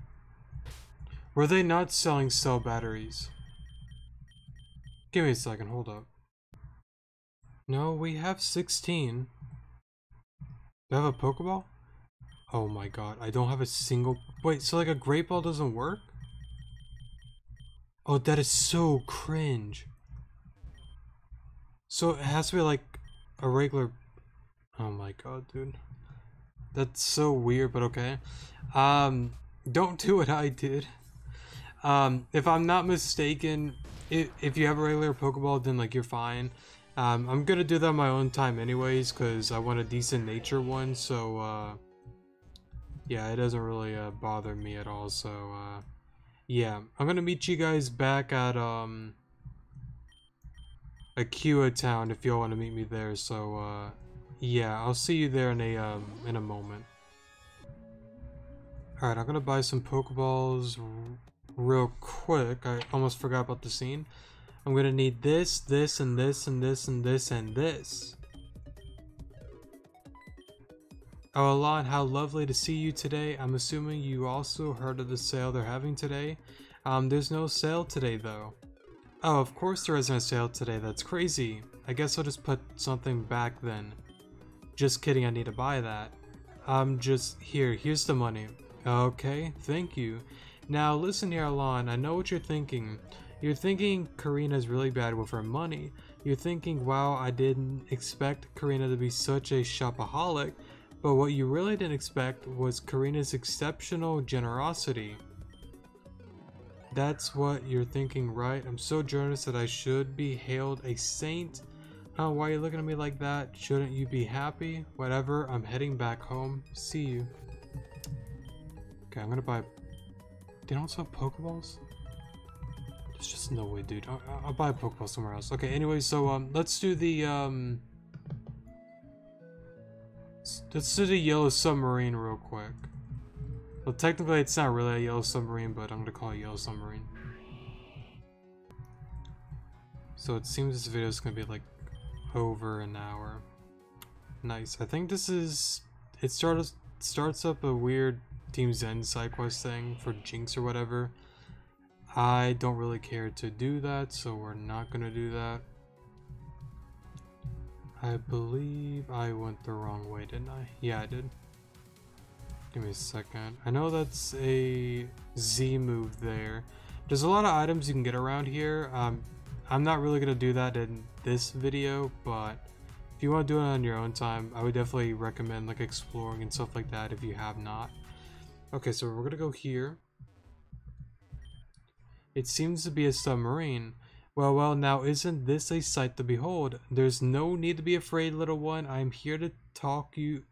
Were they not selling cell batteries? Give me a second, hold up. No, we have 16. Do I have a Pokeball? Oh my god, I don't have a single... Wait, so like a Great Ball doesn't work? Oh, that is so cringe. So it has to be like a regular... Oh my god, dude. That's so weird, but okay. Don't do what I did. If I'm not mistaken, if you have a regular Pokeball, then like you're fine. I'm gonna do that on my own time anyways, because I want a decent nature one, so yeah, it doesn't really bother me at all, so yeah, I'm gonna meet you guys back at Akua Town if y'all want to meet me there. So yeah, I'll see you there in a moment. All right, I'm gonna buy some Pokeballs real quick. I almost forgot about the scene. I'm gonna need this, this, and this, and this, and this, and this. Oh, Alon, how lovely to see you today. I'm assuming you also heard of the sale they're having today. There's no sale today, though. Oh, of course there isn't a sale today. That's crazy. I guess I'll just put something back then. Just kidding, I need to buy that. Here's the money. Okay, thank you. Now, listen here, Alon. I know what you're thinking. You're thinking Karina's really bad with her money. You're thinking, wow, I didn't expect Karina to be such a shopaholic. But what you really didn't expect was Karina's exceptional generosity. That's what you're thinking, right? I'm so generous that I should be hailed a saint. Huh, why are you looking at me like that? Shouldn't you be happy? Whatever, I'm heading back home. See you. Okay, I'm gonna buy... They don't sell Pokeballs? There's just no way, dude. I'll buy a Pokeball somewhere else. Okay, anyway, so, let's do the, let's do the Yellow Submarine real quick. Well, technically it's not really a Yellow Submarine, but I'm gonna call it Yellow Submarine. So it seems this video is gonna be like over an hour. Nice. I think this is... It starts up a weird Team Zen side quest thing for Jinx or whatever. I don't really care to do that, so we're not gonna do that. I believe I went the wrong way, didn't I? Yeah, I did. Give me a second. I know that's a Z move there. There's a lot of items you can get around here. I'm not really gonna do that in this video, but if you want to do it on your own time, I would definitely recommend like exploring and stuff like that if you have not. Okay, so we're gonna go here. It seems to be a submarine. Well, now isn't this a sight to behold? There's no need to be afraid, little one. I am here to talk you.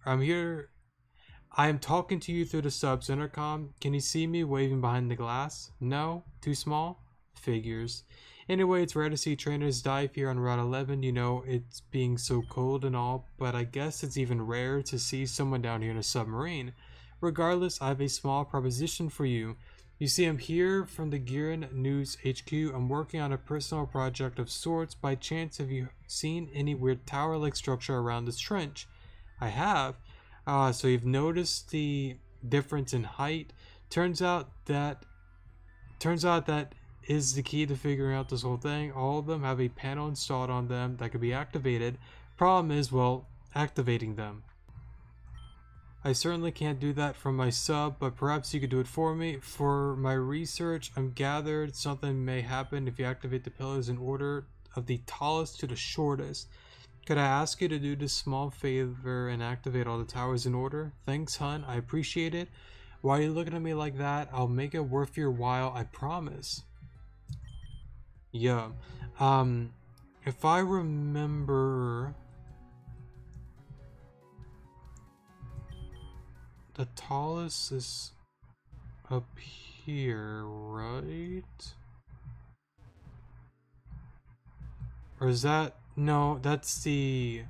I am talking to you through the sub's intercom. Can you see me waving behind the glass? No? Too small? Figures. Anyway, it's rare to see trainers dive here on Route 11. You know, it's being so cold and all, but I guess it's even rarer to see someone down here in a submarine. Regardless, I have a small proposition for you. You see, I'm here from the Giran News HQ. I'm working on a personal project of sorts. By chance, have you seen any weird tower-like structure around this trench? I have. So you've noticed the difference in height. Turns out that is the key to figuring out this whole thing. All of them have a panel installed on them that can be activated. Problem is, well, activating them. I certainly can't do that from my sub, but perhaps you could do it for me. For my research, I'm gathered something may happen if you activate the pillars in order of the tallest to the shortest. Could I ask you to do this small favor and activate all the towers in order? Thanks, hun. I appreciate it. Why are you looking at me like that? I'll make it worth your while, I promise. Yeah. If I remember... The tallest is up here, right? Or is that... No, that's the...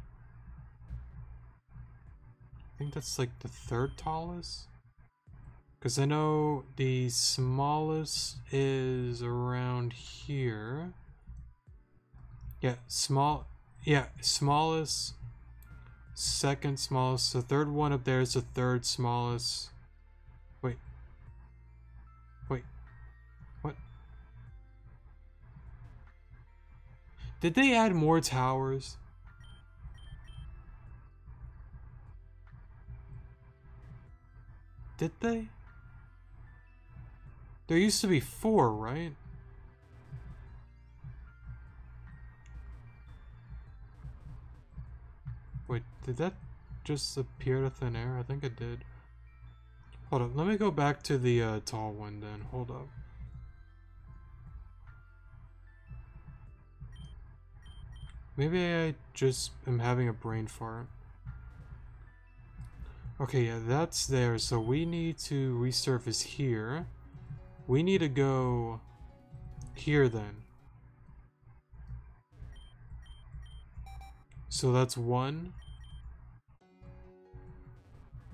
I think that's like the third tallest? Because I know the smallest is around here. Yeah, smallest... Second smallest. The third one up there is the third smallest. Wait. What? Did they add more towers? Did they? There used to be 4, right? Wait, did that just appear to thin air? I think it did. Hold up, let me go back to the tall one then. Hold up. Maybe I just am having a brain fart. Okay, yeah, that's there. So we need to resurface here. We need to go here then. So that's 1.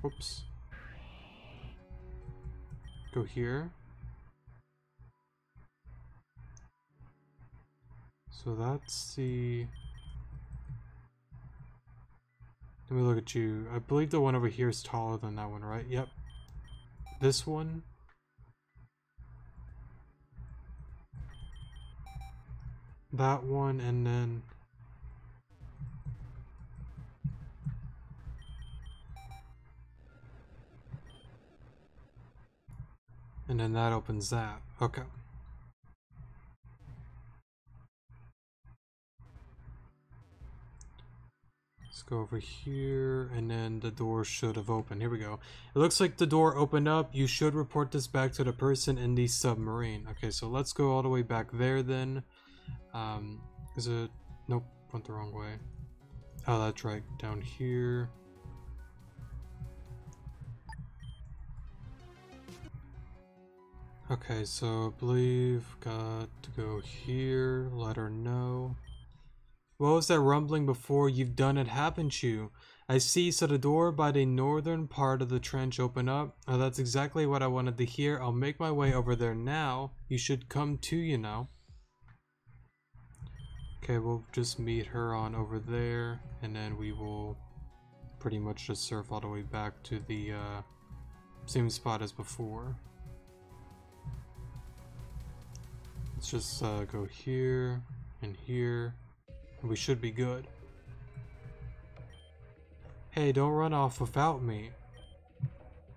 Oops. Go here. So that's the... Let me look at you. I believe the one over here is taller than that one, right? Yep. This one. That one, and then... And then that opens that. Okay. Let's go over here, and then the door should have opened. Here we go. It looks like the door opened up. You should report this back to the person in the submarine. Okay, so let's go all the way back there then. Is it? Nope, went the wrong way. Oh, that's right, down here. Okay, so I believe got to go here, let her know. What was that rumbling before? You've done it, haven't you? I see, so the door by the northern part of the trench opened up. Oh, that's exactly what I wanted to hear. I'll make my way over there now. You should come too, you know. Okay, we'll just meet her on over there, and then we will pretty much just surf all the way back to the same spot as before. Let's just go here and here. We should be good. Hey, don't run off without me.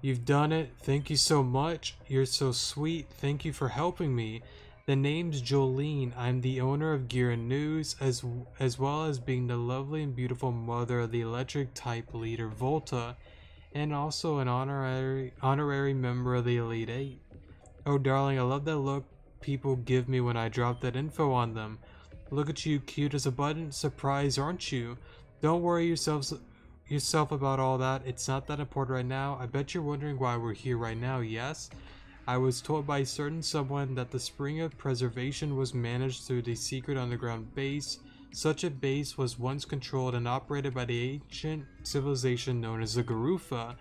You've done it. Thank you so much. You're so sweet. Thank you for helping me. The name's Jolene. I'm the owner of Gear and News, as well as being the lovely and beautiful mother of the electric type leader Volta, and also an honorary member of the Elite 8. Oh darling, I love that look people give me when I drop that info on them. Look at you, cute as a button. Surprised, aren't you? Don't worry yourself about all that. It's not that important right now. I bet you're wondering why we're here right now, yes? I was told by a certain someone that the spring of preservation was managed through the secret underground base. Such a base was once controlled and operated by the ancient civilization known as the Garufa.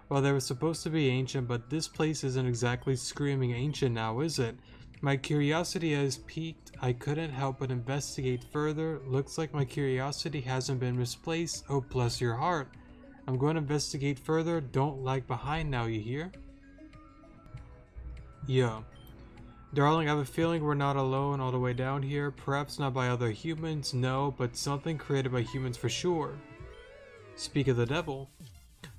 Well, they were supposed to be ancient, but this place isn't exactly screaming ancient now, is it? My curiosity has piqued. I couldn't help but investigate further. Looks like my curiosity hasn't been misplaced. Oh, bless your heart. I'm going to investigate further. Don't lag behind now, you hear? Yeah. Darling, I have a feeling we're not alone all the way down here. Perhaps not by other humans, no, but something created by humans for sure. Speak of the devil.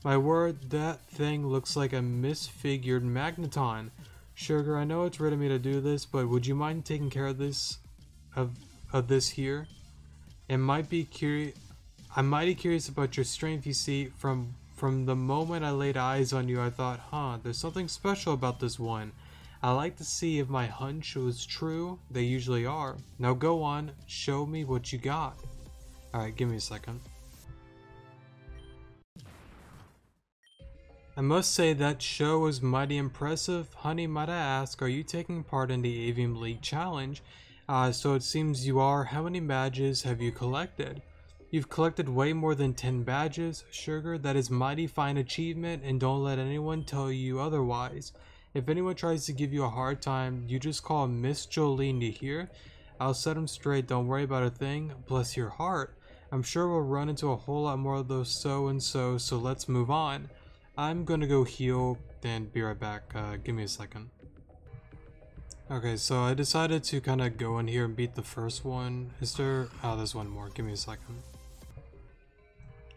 My word, that thing looks like a misfigured magneton. Sugar, I know it's written me to do this, but would you mind taking care of this, of this here? I'm mighty curious about your strength. You see, from the moment I laid eyes on you, I thought, huh, there's something special about this one. I like to see if my hunch was true. They usually are. Now go on, show me what you got. Alright, give me a second. I must say that show was mighty impressive. Honey, might I ask, are you taking part in the Avium League Challenge? So it seems you are. How many badges have you collected? You've collected way more than 10 badges, Sugar. That is mighty fine achievement, and don't let anyone tell you otherwise. If anyone tries to give you a hard time, you just call Miss Jolene, you hear? I'll set them straight, don't worry about a thing. Bless your heart. I'm sure we'll run into a whole lot more of those so let's move on. I'm gonna go heal and be right back. Give me a second. Okay, so I decided to kind of go in here and beat the first one. Is there... oh, there's one more. Give me a second.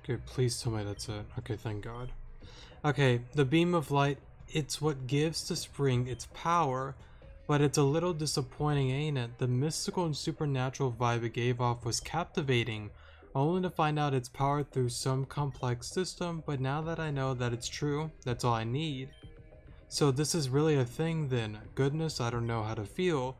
Okay, please tell me that's it. Okay, thank God. Okay, the beam of light, it's what gives the spring its power, but it's a little disappointing, ain't it? The mystical and supernatural vibe it gave off was captivating, only to find out it's powered through some complex system, but now that I know that it's true, that's all I need. So this is really a thing then. Goodness, I don't know how to feel.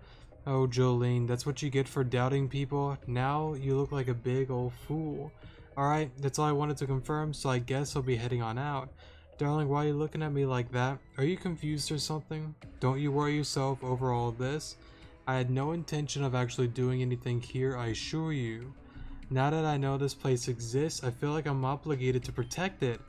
Oh, Jolene, that's what you get for doubting people. Now you look like a big old fool. Alright, that's all I wanted to confirm, so I guess I'll be heading on out. Darling, why are you looking at me like that? Are you confused or something? Don't you worry yourself over all this. I had no intention of actually doing anything here, I assure you. Now that I know this place exists, I feel like I'm obligated to protect it.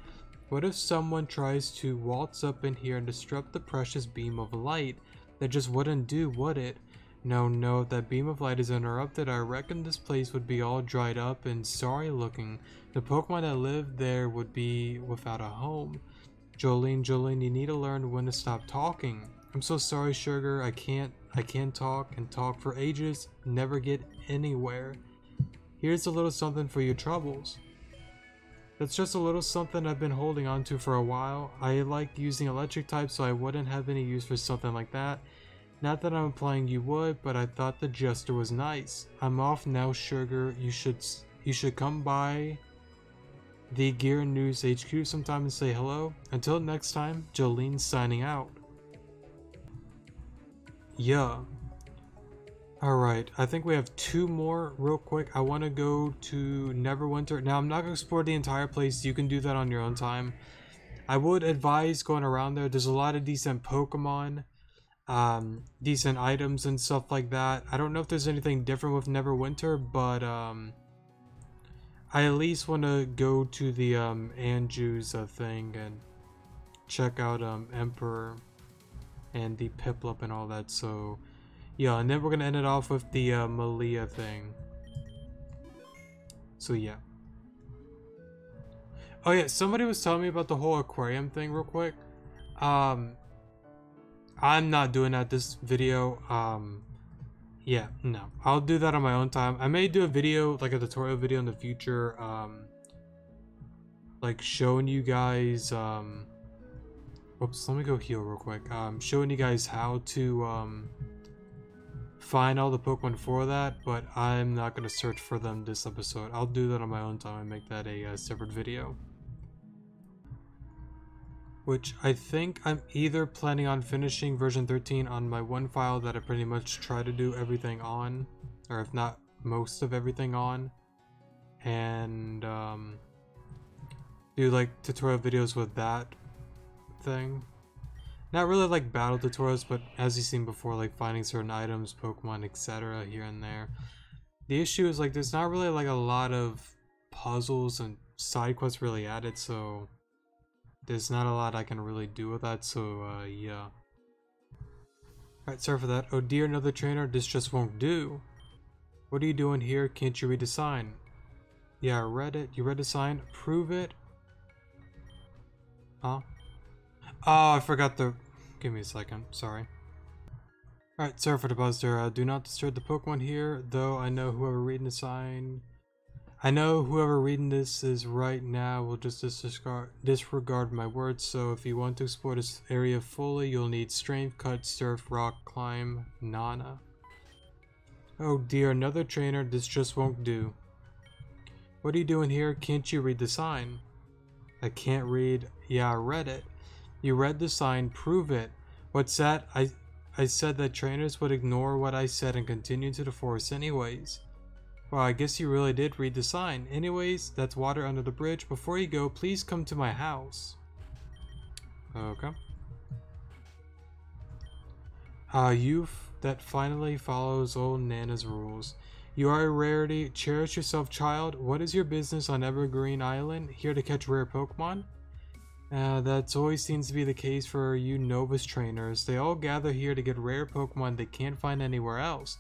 What if someone tries to waltz up in here and disrupt the precious beam of light? That just wouldn't do, would it? No, if that beam of light is interrupted, I reckon this place would be all dried up and sorry looking. The Pokemon that live there would be without a home. Jolene, you need to learn when to stop talking. I'm so sorry, Sugar. I can't talk and talk for ages, never get anywhere. Here's a little something for your troubles. That's just a little something I've been holding on to for a while. I like using electric types, so I wouldn't have any use for something like that. Not that I'm implying you would, but I thought the gesture was nice. I'm off now, Sugar. You should come by the Gear News HQ sometime and say hello. Until next time, Jolene's signing out. Yeah. Alright, I think we have 2 more real quick. I want to go to Neverwinter. Now, I'm not going to explore the entire place. You can do that on your own time. I would advise going around there. There's a lot of decent Pokemon, decent items and stuff like that. I don't know if there's anything different with Neverwinter, but I at least want to go to the Anju's thing and check out Emperor and the Piplup and all that. So yeah, and then we're gonna end it off with the Malia thing. So yeah. Oh yeah, somebody was telling me about the whole aquarium thing real quick. I'm not doing that this video. Yeah, no. I'll do that on my own time. I may do a video, like a tutorial video in the future, like showing you guys, oops, let me go heal real quick. Showing you guys how to, find all the Pokemon for that, but I'm not going to search for them this episode. I'll do that on my own time and make that a separate video. Which I think I'm either planning on finishing version 13 on my one file that I pretty much try to do everything on, or if not most of everything on, and do like tutorial videos with that thing. Not really like battle tutorials, but as you've seen before, like finding certain items, Pokemon, etc. here and there. The issue is like there's not really like a lot of puzzles and side quests really added, so there's not a lot I can really do with that, so yeah. Alright, sorry for that. Oh dear, another trainer, this just won't do. What are you doing here? Can't you read the sign? Yeah, I read it. You read the sign? Prove it. Huh? Oh, I forgot the... Give me a second, sorry. Alright, sorry for the buzz there. Do not disturb the Pokemon here, though I know whoever reading the sign... I know whoever reading this is right now will just disregard my words, so if you want to explore this area fully, you'll need Strength, Cut, Surf, Rock, Climb, Nana. Oh dear, another trainer, this just won't do. What are you doing here? Can't you read the sign? I can't read. Yeah, I read it. You read the sign, prove it. What's that? I said that trainers would ignore what I said and continue to the forest anyways. Well, I guess you really did read the sign. Anyways, that's water under the bridge. Before you go, please come to my house. Okay. Youth that finally follows old Nana's rules. You are a rarity. Cherish yourself, child. What is your business on Evergreen Island? Here to catch rare Pokemon? That always seems to be the case for you novice trainers. They all gather here to get rare Pokemon they can't find anywhere else.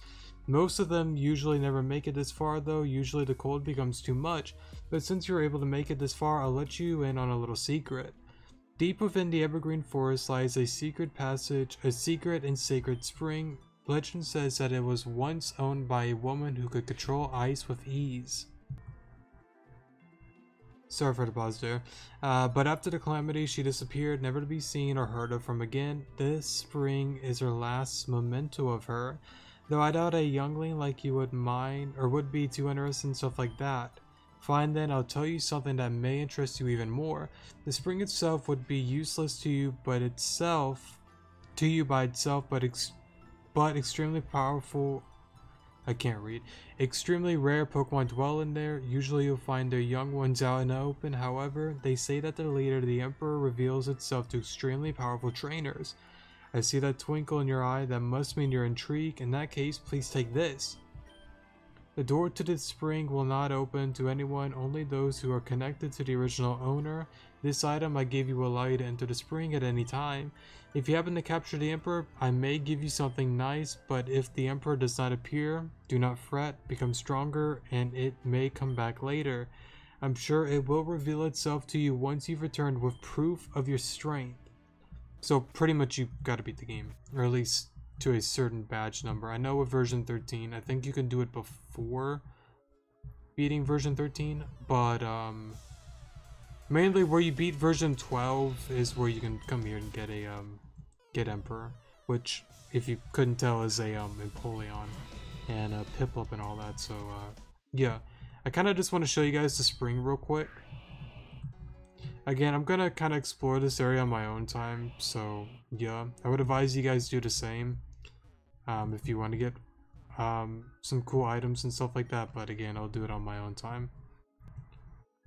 Most of them usually never make it this far though, usually the cold becomes too much, but since you're able to make it this far, I'll let you in on a little secret. Deep within the Evergreen Forest lies a secret passage, a secret and sacred spring. Legend says that it was once owned by a woman who could control ice with ease. Sorry for the pause there. But after the calamity, she disappeared, never to be seen or heard of from again. This spring is her last memento of her. Though I doubt a youngling like you would mind or would be too interested in stuff like that. Fine then, I'll tell you something that may interest you even more. The spring itself would be useless to you, by itself, but extremely powerful. I can't read. Extremely rare Pokemon dwell in there. Usually you'll find their young ones out in the open. However, they say that their leader, the Emperor, reveals itself to extremely powerful trainers. I see that twinkle in your eye. That must mean you're intrigued. In that case, please take this. The door to the spring will not open to anyone, only those who are connected to the original owner. This item I gave you will allow you to enter the spring at any time. If you happen to capture the Emperor, I may give you something nice, but if the Emperor does not appear, do not fret, become stronger, and it may come back later. I'm sure it will reveal itself to you once you've returned with proof of your strength. So pretty much you gotta beat the game, or at least to a certain badge number. I know with version 13, I think you can do it before beating version 13, but mainly where you beat version 12 is where you can come here and get a get Emperor, which if you couldn't tell is a Empoleon and a Piplup and all that. So yeah, I kind of just want to show you guys the spring real quick. Again, I'm gonna kind of explore this area on my own time, so yeah, I would advise you guys do the same if you want to get some cool items and stuff like that, but again, I'll do it on my own time.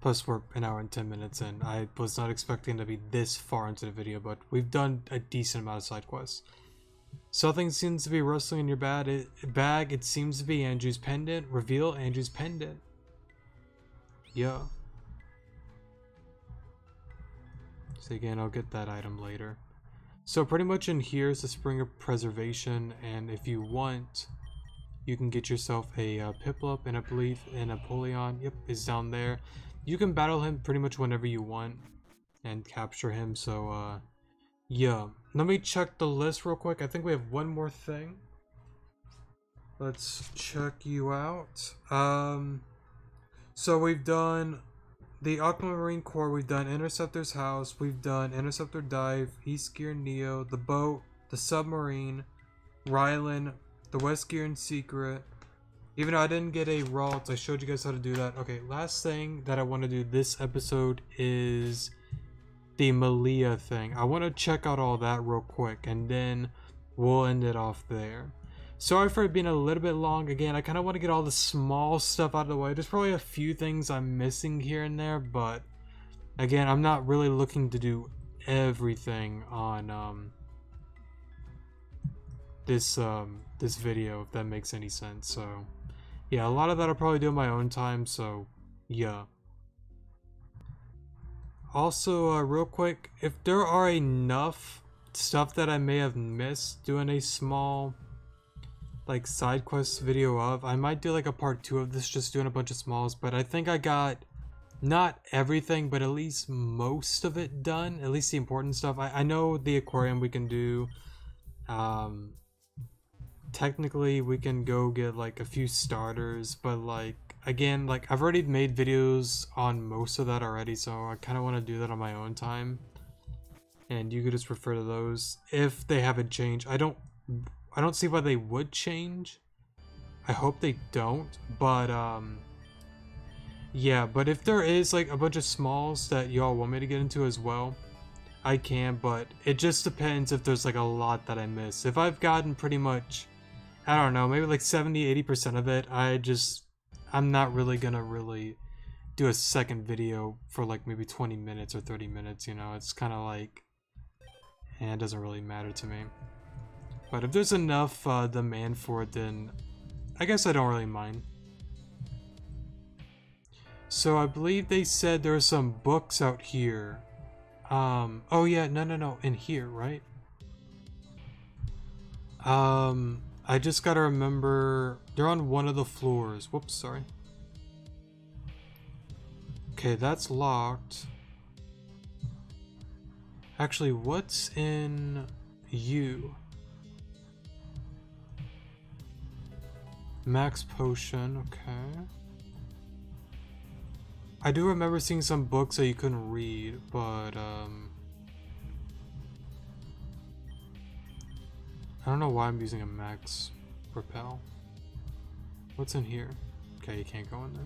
Plus, we're an hour and 10 minutes in. I was not expecting to be this far into the video, but we've done a decent amount of side quests. Something seems to be rustling in your bag. It seems to be Andrew's pendant. Reveal Andrew's pendant. Yeah. So again, I'll get that item later. So pretty much in here is the Spring of Preservation, and if you want, you can get yourself a Piplup, and I believe an Apollyon, yep, is down there. You can battle him pretty much whenever you want and capture him, so yeah. Let me check the list real quick. I think we have one more thing. Let's check you out. So we've done the Aquamarine Core, we've done Interceptor's House, we've done Interceptor Dive, East Gear Neo, the boat, the submarine, Rylan, the West Gear and Secret. Even though I didn't get a Ralt, I showed you guys how to do that. Okay, last thing that I want to do this episode is the Malia thing. I want to check out all that real quick, and then we'll end it off there. Sorry for it being a little bit long. Again, I kind of want to get all the small stuff out of the way. There's probably a few things I'm missing here and there, but again, I'm not really looking to do everything on this video, if that makes any sense. So yeah, a lot of that I'll probably do on my own time, so yeah. Also, real quick, if there are enough stuff that I may have missed doing a small like side quest video of, I might do like a part 2 of this, just doing a bunch of smalls, but I think I got not everything, but at least most of it done, at least the important stuff. I know the aquarium we can do. Technically we can go get like a few starters, but like again, like I've already made videos on most of that already, so I kind of want to do that on my own time, and you could just refer to those if they haven't changed. I don't see why they would change. I hope they don't, but yeah, but if there is like a bunch of smalls that y'all want me to get into as well, I can, but it just depends if there's like a lot that I miss. If I've gotten pretty much, I don't know, maybe like 70-80% of it, I'm not really gonna do a second video for like maybe 20 minutes or 30 minutes, you know. It's kind of like, it doesn't really matter to me. But if there's enough demand for it, then I guess I don't really mind. So I believe they said there are some books out here. Oh yeah, no, in here, right? I just gotta remember, they're on one of the floors. Whoops, sorry. Okay, that's locked. Actually, what's in you? Max potion, okay. I do remember seeing some books that you couldn't read, but I don't know why I'm using a max repel. What's in here? Okay, you can't go in there.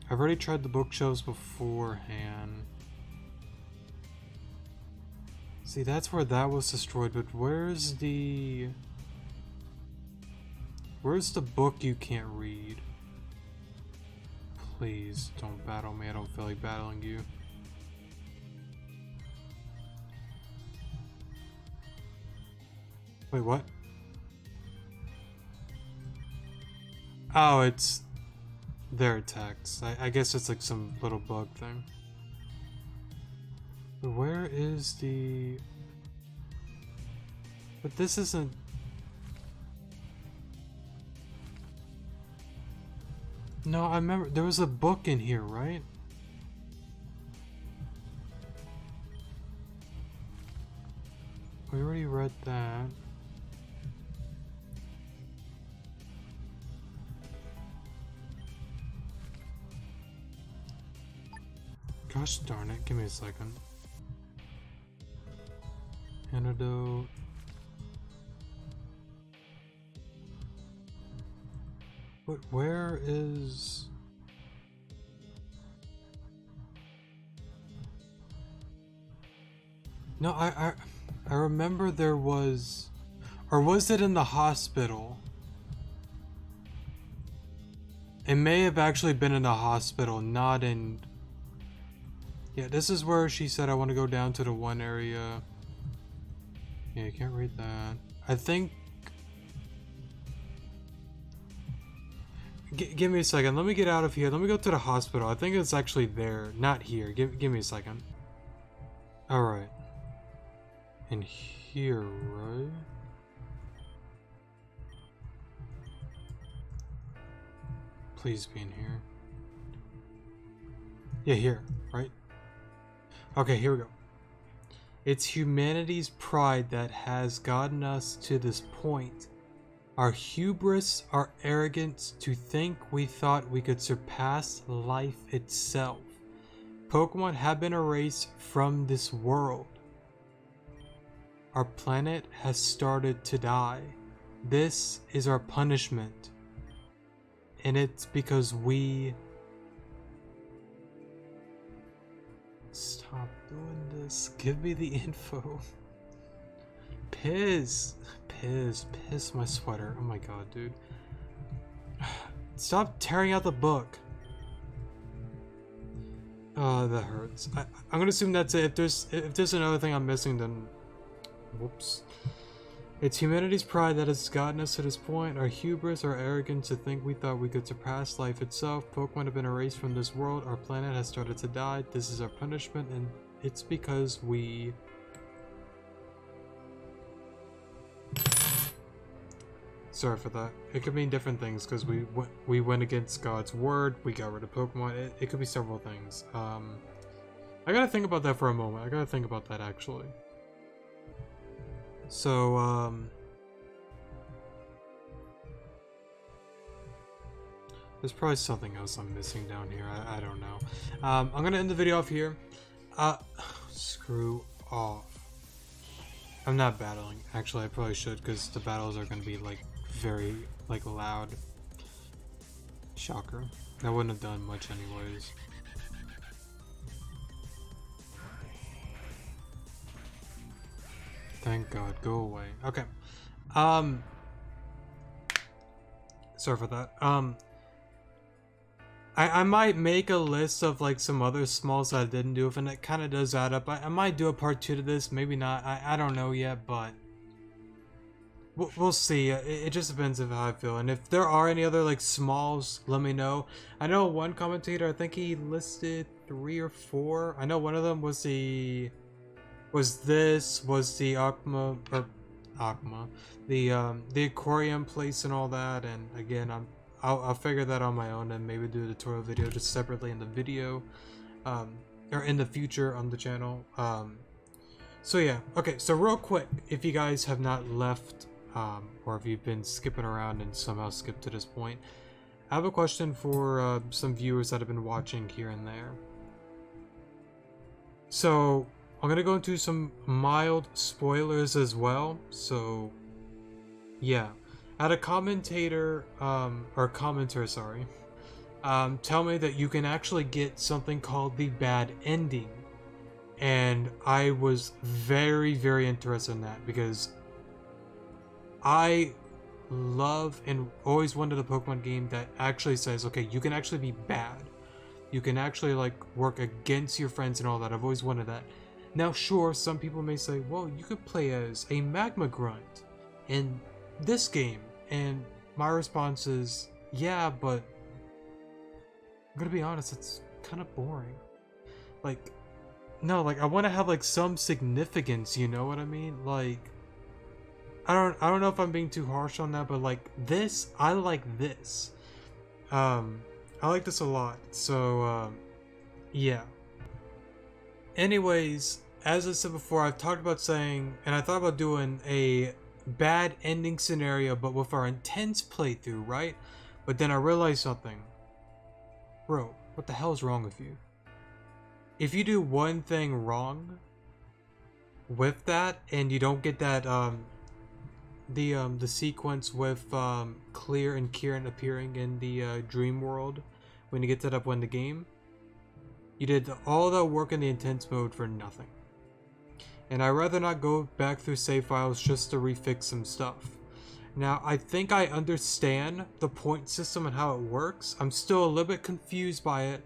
I've already tried the bookshelves beforehand. See, that's where that was destroyed, but where's the book you can't read? Please don't battle me. I don't feel like battling you. Wait, what? Oh, it's their attacks. I guess it's like some little bug thing. Where is the... But this isn't... No, I remember there was a book in here, right? We already read that. Gosh darn it, give me a second. Antidote. But where is... No, I remember there was, or was it in the hospital? It may have actually been in the hospital, not in... Yeah, this is where she said I want to go down to the one area. Yeah, you can't read that. I think... give me a second. Let me get out of here. Let me go to the hospital. I think it's actually there, not here. Give me a second. Alright. In here, right? Please be in here. Yeah, here, right? Okay, here we go. It's humanity's pride that has gotten us to this point. Our hubris, our arrogance to think we thought we could surpass life itself. Pokemon have been erased from this world. Our planet has started to die. This is our punishment. And it's because we... Stop doing this. Give me the info. Piss my sweater. Oh my god, dude. Stop tearing out the book. Oh, that hurts. I'm gonna assume that's it. If there's another thing I'm missing, then whoops. It's humanity's pride that has gotten us to this point. Our hubris, our arrogance to think we thought we could surpass life itself. Pokemon have been erased from this world. Our planet has started to die. This is our punishment, and it's because we... Sorry for that. It could mean different things because we went against God's word. We got rid of Pokemon. It could be several things. I gotta think about that for a moment. I gotta think about that actually. So there's probably something else I'm missing down here. I don't know. I'm gonna end the video off here. Screw off. I'm not battling. Actually, I probably should because the battles are gonna be like very like loud. Shocker. That wouldn't have done much anyways. Thank God, go away. Okay. Sorry for that. I might make a list of like some other smalls that I didn't do, and it kind of does add up. I might do a part 2 to this, maybe not. I don't know yet, but we'll see. It just depends on how I feel, and if there are any other like smalls, let me know. I know one commentator, I think he listed 3 or 4. I know one of them was the Aqua, the aquarium place and all that, and again I'll figure that on my own and maybe do a tutorial video just separately in the video, or in the future on the channel. So yeah, okay, so real quick, if you guys have not left, or if you've been skipping around and somehow skipped to this point, I have a question for some viewers that have been watching here and there. So I'm gonna go into some mild spoilers as well, so yeah. I had a commentator, or commenter, sorry, tell me that you can actually get something called the bad ending. And I was very, very interested in that because I love and always wanted a Pokemon game that actually says, okay, you can actually be bad. You can actually like work against your friends and all that. I've always wanted that. Now, sure, some people may say, well, you could play as a Magma Grunt in this game. And my response is, yeah, but I'm gonna be honest, it's kind of boring. Like, no, like I want to have like some significance, you know what I mean? Like, I don't know if I'm being too harsh on that, but like this, I like this. I like this a lot. So, yeah. Anyways, as I said before, I've talked about saying, and I thought about doing a bad ending scenario, but with our intense playthrough, right? But then I realized something. Bro, what the hell is wrong with you? If you do one thing wrong with that, and you don't get that, the sequence with, Clear and Kieran appearing in the, dream world, when you get to that point in the game, you did all that work in the intense mode for nothing. and I'd rather not go back through save files just to refix some stuff. Now, I think I understand the point system and how it works. I'm still a little bit confused by it,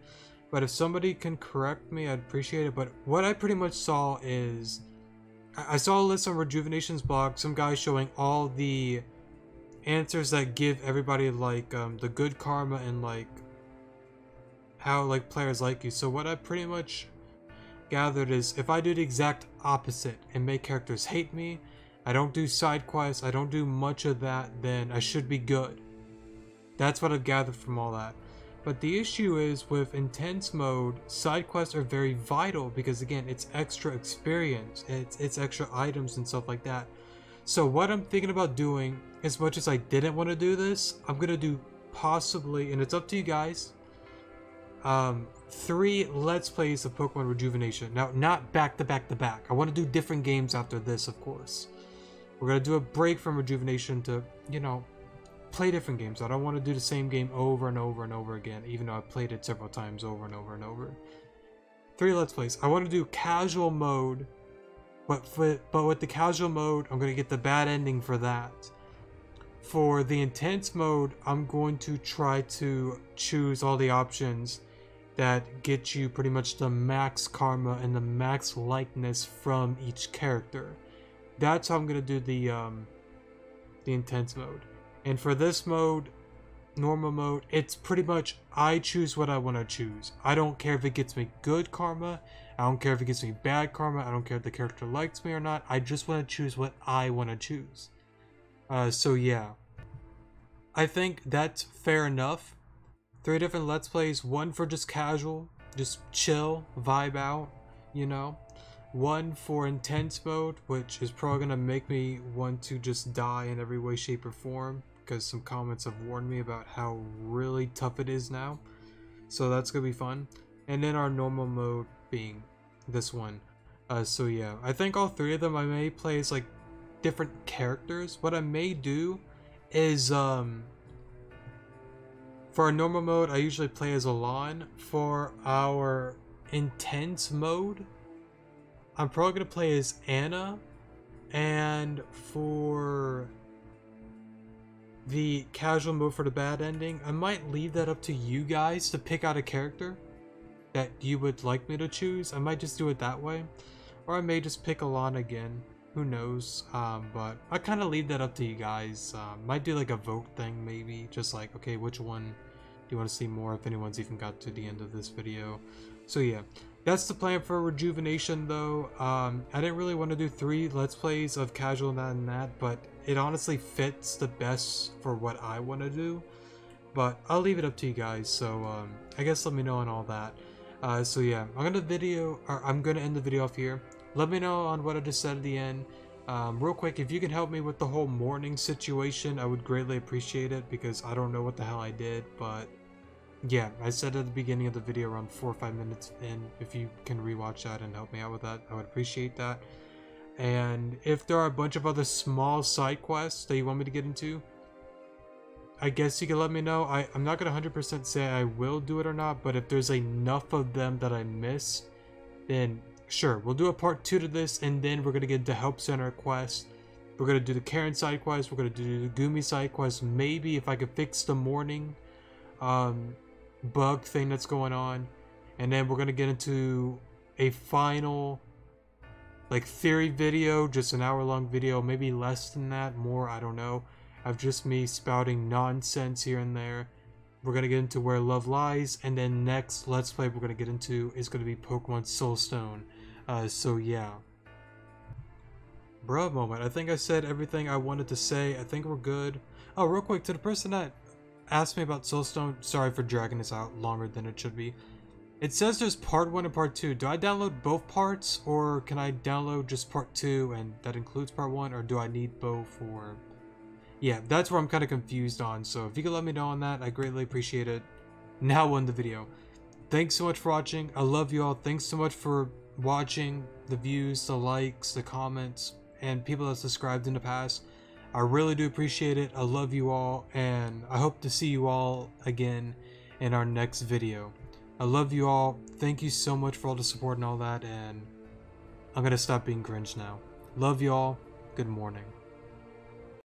but if somebody can correct me, I'd appreciate it. But what I pretty much saw is, I saw a list on Rejuvenation's blog, some guy showing all the answers that give everybody like the good karma and like how like players like you. So what I pretty much gathered is, if I do the exact opposite and make characters hate me, I don't do side quests, I don't do much of that, then I should be good. That's what I've gathered from all that. But the issue is, with intense mode, side quests are very vital because, again, it's extra experience, it's extra items and stuff like that. So what I'm thinking about doing, as much as I didn't want to do this, I'm gonna do possibly, and it's up to you guys, 3 Let's Plays of Pokemon Rejuvenation. Now, not back to back to back. I want to do different games after this, of course. We're going to do a break from Rejuvenation to, you know, play different games. I don't want to do the same game over and over and over again, even though I've played it several times over and over and over. 3 Let's Plays. I want to do casual mode, but with the casual mode, I'm going to get the bad ending for that. For the intense mode, I'm going to try to choose all the options that get you pretty much the max karma and the max likeness from each character. That's how I'm gonna do the intense mode. And for this mode, normal mode, it's pretty much I choose what I want to choose. I don't care if it gets me good karma, I don't care if it gets me bad karma, I don't care if the character likes me or not. I just want to choose what I want to choose. So yeah, I think that's fair enough. 3 different Let's Plays, 1 for just casual, just chill, vibe out, you know. 1 for intense mode, which is probably going to make me want to just die in every way, shape, or form, because some comments have warned me about how really tough it is now. So that's going to be fun. And then our normal mode being this one. So yeah, I think all 3 of them I may play as like different characters. What I may do is, for our normal mode, I usually play as Alon. For our intense mode, I'm probably going to play as Anna. And for the casual mode, for the bad ending, I might leave that up to you guys to pick out a character that you would like me to choose. I might just do it that way. Or I may just pick Alon again. Who knows? But I kind of leave that up to you guys. Might do like a vote thing maybe. Just like, okay, which one do you want to see more, if anyone's even got to the end of this video. So yeah, that's the plan for Rejuvenation though. I didn't really want to do 3 Let's Plays of casual and that, but it honestly fits the best for what I want to do. But I'll leave it up to you guys, so I guess let me know on all that. So yeah, I'm gonna end the video off here. Let me know on what I just said at the end. Real quick, if you can help me with the whole morning situation, I would greatly appreciate it, because I don't know what the hell I did. But yeah, I said at the beginning of the video, around 4 or 5 minutes in. If you can rewatch that and help me out with that, I would appreciate that. And if there are a bunch of other small side quests that you want me to get into, I guess you can let me know. I'm not gonna 100% say I will do it or not, but if there's enough of them that I miss, then sure, we'll do a part 2 to this, and then we're gonna get into Help Center quest. We're gonna do the Karen side quest, we're gonna do the Gumi side quest, maybe if I could fix the morning bug thing that's going on, and then we're gonna get into a final like theory video, just an hour-long video, maybe less than that, more, I don't know, of just me spouting nonsense here and there. We're gonna get into Where Love Lies, and then next Let's Play we're gonna get into is gonna be Pokemon Soulstone. So yeah. Bruh moment. I think I said everything I wanted to say. I think we're good. Oh, real quick, to the person that asked me about Soulstone, sorry for dragging this out longer than it should be. It says there's part 1 and part 2. Do I download both parts, or can I download just part 2 and that includes part 1, or do I need both? Or yeah, that's where I'm kind of confused on. So if you could let me know on that, I greatly appreciate it. Now on the video. Thanks so much for watching. I love you all. Thanks so much for watching, the views, the likes, the comments, and people that subscribed in the past. I really do appreciate it. I love you all, and I hope to see you all again in our next video. I love you all. Thank you so much for all the support and all that, and I'm gonna stop being cringe now. Love y'all. Good morning.